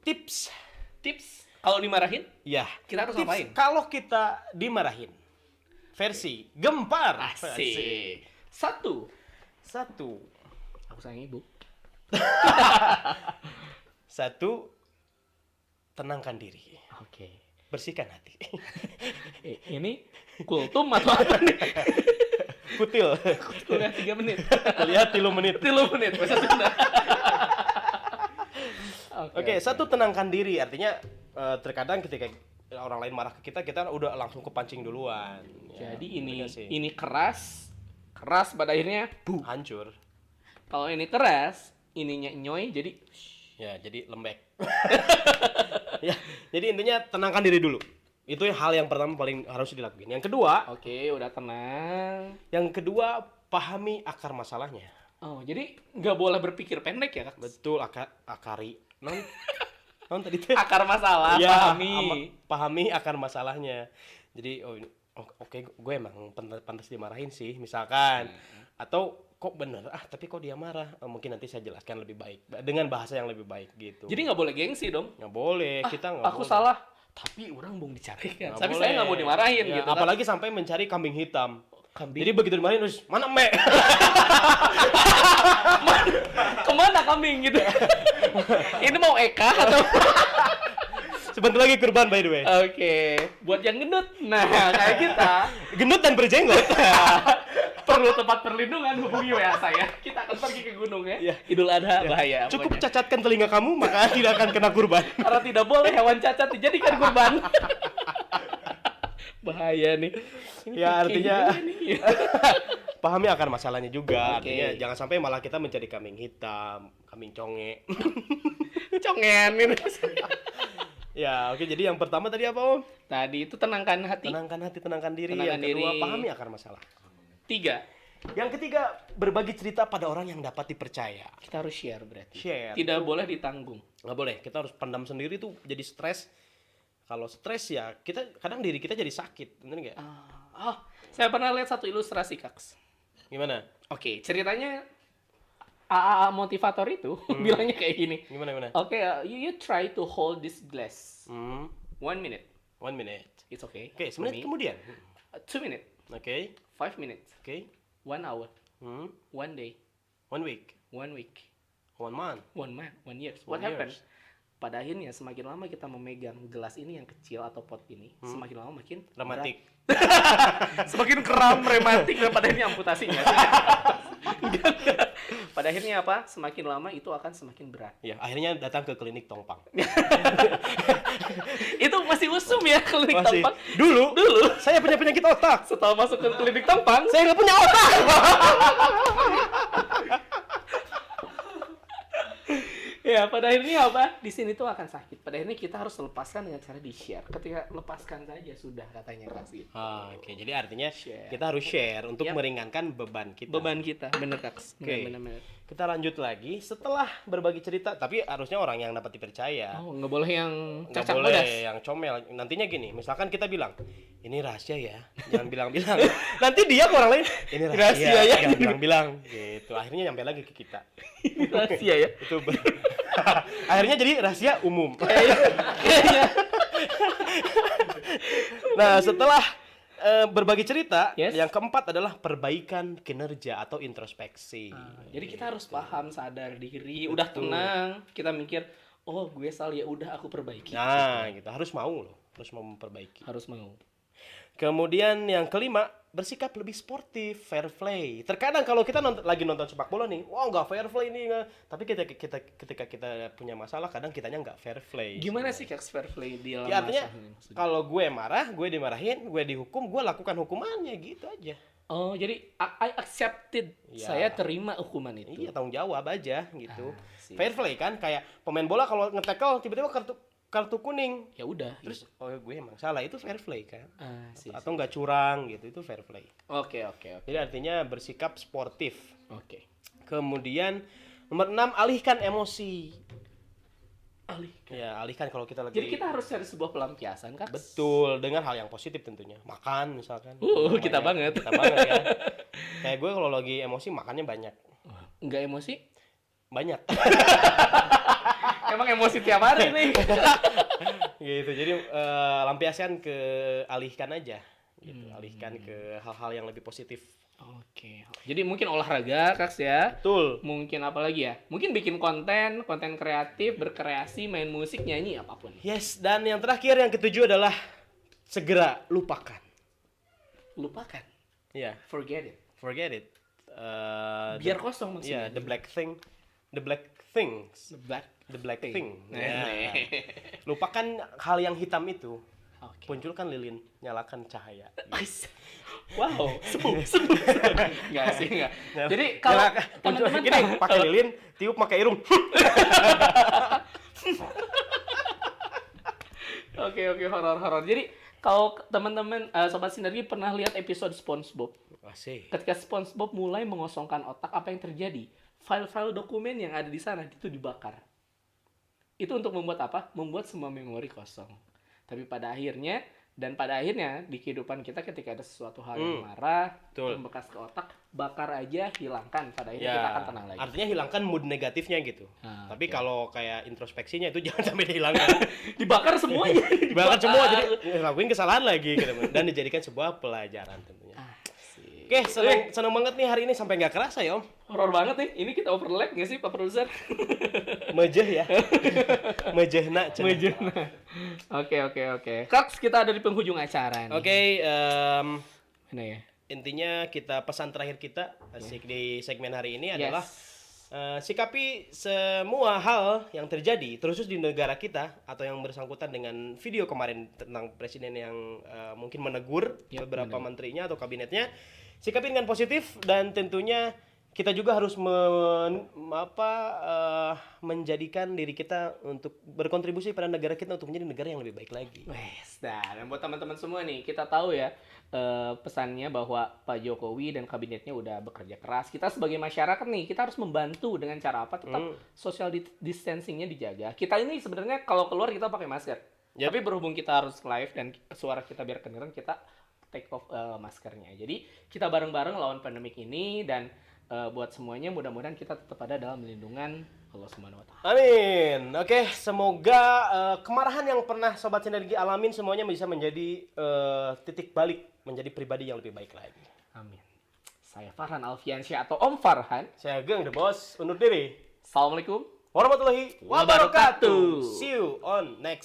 Speaker 1: tips.
Speaker 2: Tips kalau dimarahin?
Speaker 1: Ya.
Speaker 2: Kita harus
Speaker 1: tips
Speaker 2: ngapain?
Speaker 1: Kalau kita dimarahin. Versi gempar.
Speaker 2: Asik. Satu. Aku sayang ibu.
Speaker 1: Satu, tenangkan diri.
Speaker 2: Oke.
Speaker 1: Bersihkan hati.
Speaker 2: Ini kultum atau apa nih?
Speaker 1: Kutil.
Speaker 2: Kuliah 3 menit.
Speaker 1: Kuliah 3 menit.
Speaker 2: 3 menit. Bahasa Sunda.
Speaker 1: Oke, satu, tenangkan diri. Artinya terkadang ketika orang lain marah ke kita udah langsung kepancing duluan.
Speaker 2: Jadi ini keras pada akhirnya
Speaker 1: hancur.
Speaker 2: Kalau ini keras, ininya nyoy
Speaker 1: jadi lembek. Ya, jadi intinya tenangkan diri dulu. Itu hal yang pertama paling harus dilakukan. Yang kedua,
Speaker 2: udah tenang.
Speaker 1: Yang kedua, pahami akar masalahnya.
Speaker 2: Oh, jadi nggak boleh berpikir pendek ya, Kak?
Speaker 1: Betul, Non, non tadi teh.
Speaker 2: Akar masalah,
Speaker 1: Ya,
Speaker 2: pahami.
Speaker 1: pahami akar masalahnya. Jadi oke, gue emang pantas dimarahin sih, misalkan. Atau kok bener tapi kok dia marah. Mungkin nanti saya jelaskan lebih baik dengan bahasa yang lebih baik gitu.
Speaker 2: Jadi nggak boleh gengsi dong.
Speaker 1: nggak boleh, kita nggak
Speaker 2: Aku
Speaker 1: boleh.
Speaker 2: salah, tapi orang mau dicarikan.
Speaker 1: Nggak
Speaker 2: Tapi
Speaker 1: boleh.
Speaker 2: saya nggak mau dimarahin
Speaker 1: Ya,
Speaker 2: gitu. kan.
Speaker 1: apalagi sampai mencari kambing hitam.
Speaker 2: Kambing?
Speaker 1: Jadi begitu dimarahin terus mana me?
Speaker 2: Kemana kambing gitu? Ini mau Eka atau?
Speaker 1: Sebentar lagi kurban by the way.
Speaker 2: Oke, buat yang gendut. Nah, kayak kita
Speaker 1: Gendut dan berjenggot.
Speaker 2: perlu tempat perlindungan, hubungi WA saya. Kita akan pergi ke gunung ya.
Speaker 1: Iya.
Speaker 2: Idul Adha bahaya.
Speaker 1: Cukup
Speaker 2: pokoknya.
Speaker 1: cacatkan telinga kamu maka tidak akan kena kurban.
Speaker 2: Karena tidak boleh hewan cacat dijadikan kurban. Bahaya nih. Ini
Speaker 1: Ya, artinya-
Speaker 2: kayak gimana nih?
Speaker 1: Pahami akar masalahnya juga.
Speaker 2: Oke.
Speaker 1: Artinya jangan sampai malah kita mencari kambing hitam, kambing conge.
Speaker 2: Congen ini.
Speaker 1: Ya, oke. Jadi yang pertama tadi apa, Om?
Speaker 2: Tadi itu tenangkan hati.
Speaker 1: Tenangkan hati, tenangkan diri.
Speaker 2: Tenangkan
Speaker 1: Yang kedua,
Speaker 2: diri.
Speaker 1: pahami akar masalah.
Speaker 2: 3.
Speaker 1: Yang ketiga, berbagi cerita pada orang yang dapat dipercaya.
Speaker 2: Kita harus share berarti.
Speaker 1: Share.
Speaker 2: Tidak boleh ditanggung.
Speaker 1: Nggak boleh, kita harus pendam sendiri tuh jadi stres. Kalau stres ya, kita kadang diri kita jadi sakit, bener nggak?
Speaker 2: Saya pernah lihat satu ilustrasi, Kaks.
Speaker 1: Gimana?
Speaker 2: Oke, ceritanya AA motivator itu bilangnya kayak gini.
Speaker 1: Gimana?
Speaker 2: Oke, you try to hold this glass 1 minute.
Speaker 1: 1 minute.
Speaker 2: It's okay.
Speaker 1: Oke,
Speaker 2: for
Speaker 1: semenit
Speaker 2: me.
Speaker 1: kemudian.
Speaker 2: 2 minutes.
Speaker 1: Oke,
Speaker 2: 5 minutes.
Speaker 1: oke.
Speaker 2: 1 hour. 1 day.
Speaker 1: 1 week,
Speaker 2: 1 week.
Speaker 1: 1 month.
Speaker 2: 1 month. 1 year.
Speaker 1: 1
Speaker 2: What happened?
Speaker 1: years.
Speaker 2: Pada akhirnya semakin lama kita memegang gelas ini yang kecil atau pot ini, semakin lama makin
Speaker 1: Dramatik.
Speaker 2: berat. Semakin kram, rematik, dan pada akhirnya amputasinya. Enggak. Pada akhirnya apa? Semakin lama itu akan semakin berat.
Speaker 1: Ya, akhirnya datang ke klinik Tongpang.
Speaker 2: Itu masih usum ya klinik
Speaker 1: Masih.
Speaker 2: tampang.
Speaker 1: Dulu, saya punya penyakit otak.
Speaker 2: Setelah masuk ke klinik tampang,
Speaker 1: Saya nggak punya otak.
Speaker 2: ya pada akhirnya apa? Di sini tuh akan sakit. Pada akhirnya kita harus lepaskan dengan cara di-share. Ketika lepaskan saja sudah katanya kasih.
Speaker 1: Oke, jadi artinya
Speaker 2: Share.
Speaker 1: kita harus share untuk
Speaker 2: Yap.
Speaker 1: meringankan beban kita.
Speaker 2: Beban kita, bener Kaks.
Speaker 1: Oke.
Speaker 2: Bener.
Speaker 1: Kita lanjut lagi setelah berbagi cerita, tapi harusnya orang yang dapat dipercaya.
Speaker 2: Oh, nggak boleh yang
Speaker 1: Nggak
Speaker 2: cacak
Speaker 1: boleh
Speaker 2: pedas.
Speaker 1: yang comel. Nantinya gini, misalkan kita bilang, ini rahasia ya, jangan bilang-bilang. Nanti dia ke orang lain, ini rahasia,
Speaker 2: Rahasia ya.
Speaker 1: jangan bilang-bilang. Gitu. Akhirnya nyampe lagi ke kita.
Speaker 2: Rahasia ya.
Speaker 1: Itu akhirnya jadi rahasia umum.
Speaker 2: Kayaknya.
Speaker 1: Nah, setelah berbagi cerita,
Speaker 2: Yes.
Speaker 1: yang keempat adalah perbaikan kinerja atau introspeksi.
Speaker 2: Jadi kita harus paham, sadar diri, udah tenang, kita mikir, oh gue salah ya udah aku perbaiki.
Speaker 1: Nah, gitu. Harus mau loh, harus mau memperbaiki.
Speaker 2: Harus mau.
Speaker 1: Kemudian yang kelima, bersikap lebih sportif, fair play. Terkadang kalau kita lagi nonton sepak bola nih, wah nggak fair play nih, nggak. Tapi ketika kita punya masalah, kadang kitanya nggak fair play.
Speaker 2: Gimana sih Kak fair play di dalam
Speaker 1: Ya artinya
Speaker 2: masalah ini maksudnya?
Speaker 1: kalau gue marah, gue dimarahin, gue dihukum, gue lakukan hukumannya gitu aja.
Speaker 2: Oh, jadi I accepted.
Speaker 1: Ya.
Speaker 2: Saya terima hukuman itu.
Speaker 1: Iya, tanggung jawab aja gitu.
Speaker 2: sip.
Speaker 1: Fair play kan, kayak pemain bola kalau nge-tackle tiba-tiba kartu kuning.
Speaker 2: Ya udah.
Speaker 1: Terus oh gue emang salah, itu fair play kan.
Speaker 2: Sih.
Speaker 1: Atau nggak curang gitu, itu fair play.
Speaker 2: Oke.
Speaker 1: Jadi artinya bersikap sportif.
Speaker 2: Oke.
Speaker 1: Kemudian nomor 6, alihkan emosi.
Speaker 2: Alihkan.
Speaker 1: Ya, alihkan kalau kita lagi.
Speaker 2: Jadi kita harus cari sebuah pelampiasan, Kak.
Speaker 1: Betul, dengan hal yang positif tentunya. Makan misalkan.
Speaker 2: Kita banget.
Speaker 1: Kita banget ya. Kayak gue kalau lagi emosi makannya banyak.
Speaker 2: Enggak emosi?
Speaker 1: Banyak.
Speaker 2: Emang emosi tiap hari nih.
Speaker 1: Gitu. Jadi lampiaskan ke alihkan aja. Gitu. Alihkan ke hal-hal yang lebih positif.
Speaker 2: Oke. Jadi mungkin olahraga, Kak ya.
Speaker 1: Betul.
Speaker 2: Mungkin apa lagi ya? Mungkin bikin konten kreatif, berkreasi, main musik, nyanyi, apapun.
Speaker 1: Yes, dan yang terakhir yang ketujuh adalah segera lupakan.
Speaker 2: Lupakan.
Speaker 1: Ya,
Speaker 2: Forget it.
Speaker 1: forget it.
Speaker 2: Biar kosong
Speaker 1: Iya,
Speaker 2: maksudnya.
Speaker 1: the black thing. The black things.
Speaker 2: The
Speaker 1: Black
Speaker 2: thing.
Speaker 1: thing.
Speaker 2: Nah,
Speaker 1: Ya. Lupakan hal yang hitam itu.
Speaker 2: Oke.
Speaker 1: Munculkan lilin, nyalakan cahaya.
Speaker 2: Ais. Wow, sepuh. Enggak sih, enggak. Jadi kalau
Speaker 1: muncul
Speaker 2: teman-teman
Speaker 1: gini, pakai lilin, tiup pakai irung.
Speaker 2: Oke, horor. Jadi kalau teman-teman sobat sinergi pernah lihat episode SpongeBob?
Speaker 1: Asik.
Speaker 2: Ketika SpongeBob mulai mengosongkan otak, apa yang terjadi? File-file dokumen yang ada di sana itu dibakar. Itu untuk membuat apa? Membuat semua memori kosong. Tapi pada akhirnya di kehidupan kita ketika ada sesuatu hal yang marah,
Speaker 1: betul.
Speaker 2: membekas ke otak, bakar aja, hilangkan. Pada akhirnya kita akan tenang lagi.
Speaker 1: Artinya hilangkan mood negatifnya gitu. Tapi
Speaker 2: oke.
Speaker 1: kalau kayak introspeksinya itu jangan sampai dihilangkan.
Speaker 2: Dibakar semuanya.
Speaker 1: Dibakar semua, jadi ngelakuin kesalahan lagi gitu. Dan dijadikan sebuah pelajaran tentunya. Oke, seneng banget nih hari ini sampai nggak kerasa ya Om.
Speaker 2: Horor banget nih. Ini kita overlap nggak sih Pak Produser?
Speaker 1: Mejeh ya. Mejehna.
Speaker 2: Oke. Kaks, kita ada di penghujung acara nih.
Speaker 1: Oke,
Speaker 2: Mana ya?
Speaker 1: intinya kita pesan terakhir kita asik di segmen hari ini adalah sikapi semua hal yang terjadi terus di negara kita atau yang bersangkutan dengan video kemarin tentang presiden yang mungkin menegur beberapa menterinya atau kabinetnya, sikapi dengan positif dan tentunya kita juga harus menjadikan diri kita untuk berkontribusi pada negara kita untuk menjadi negara yang lebih baik lagi.
Speaker 2: Dan buat teman-teman semua nih, kita tahu ya pesannya bahwa Pak Jokowi dan kabinetnya udah bekerja keras. Kita sebagai masyarakat nih, kita harus membantu dengan cara apa? Tetap social distancingnya dijaga. Kita ini sebenarnya kalau keluar kita pakai masker. Tapi berhubung kita harus live dan suara kita biar kedengeran, kita take off maskernya. Jadi kita bareng-bareng lawan pandemik ini dan buat semuanya mudah-mudahan kita tetap ada dalam lindungan Allah Subhanahu wa taala.
Speaker 1: Amin. Oke, semoga kemarahan yang pernah Sobat Sinergi alamin semuanya bisa menjadi titik balik menjadi pribadi yang lebih baik lagi.
Speaker 2: Amin. Saya Farhan Alfiansyah atau Om Farhan.
Speaker 1: Saya Geng The Boss undur diri.
Speaker 2: Assalamualaikum
Speaker 1: warahmatullahi wabarakatuh.
Speaker 2: wabarakatuh.
Speaker 1: See you on next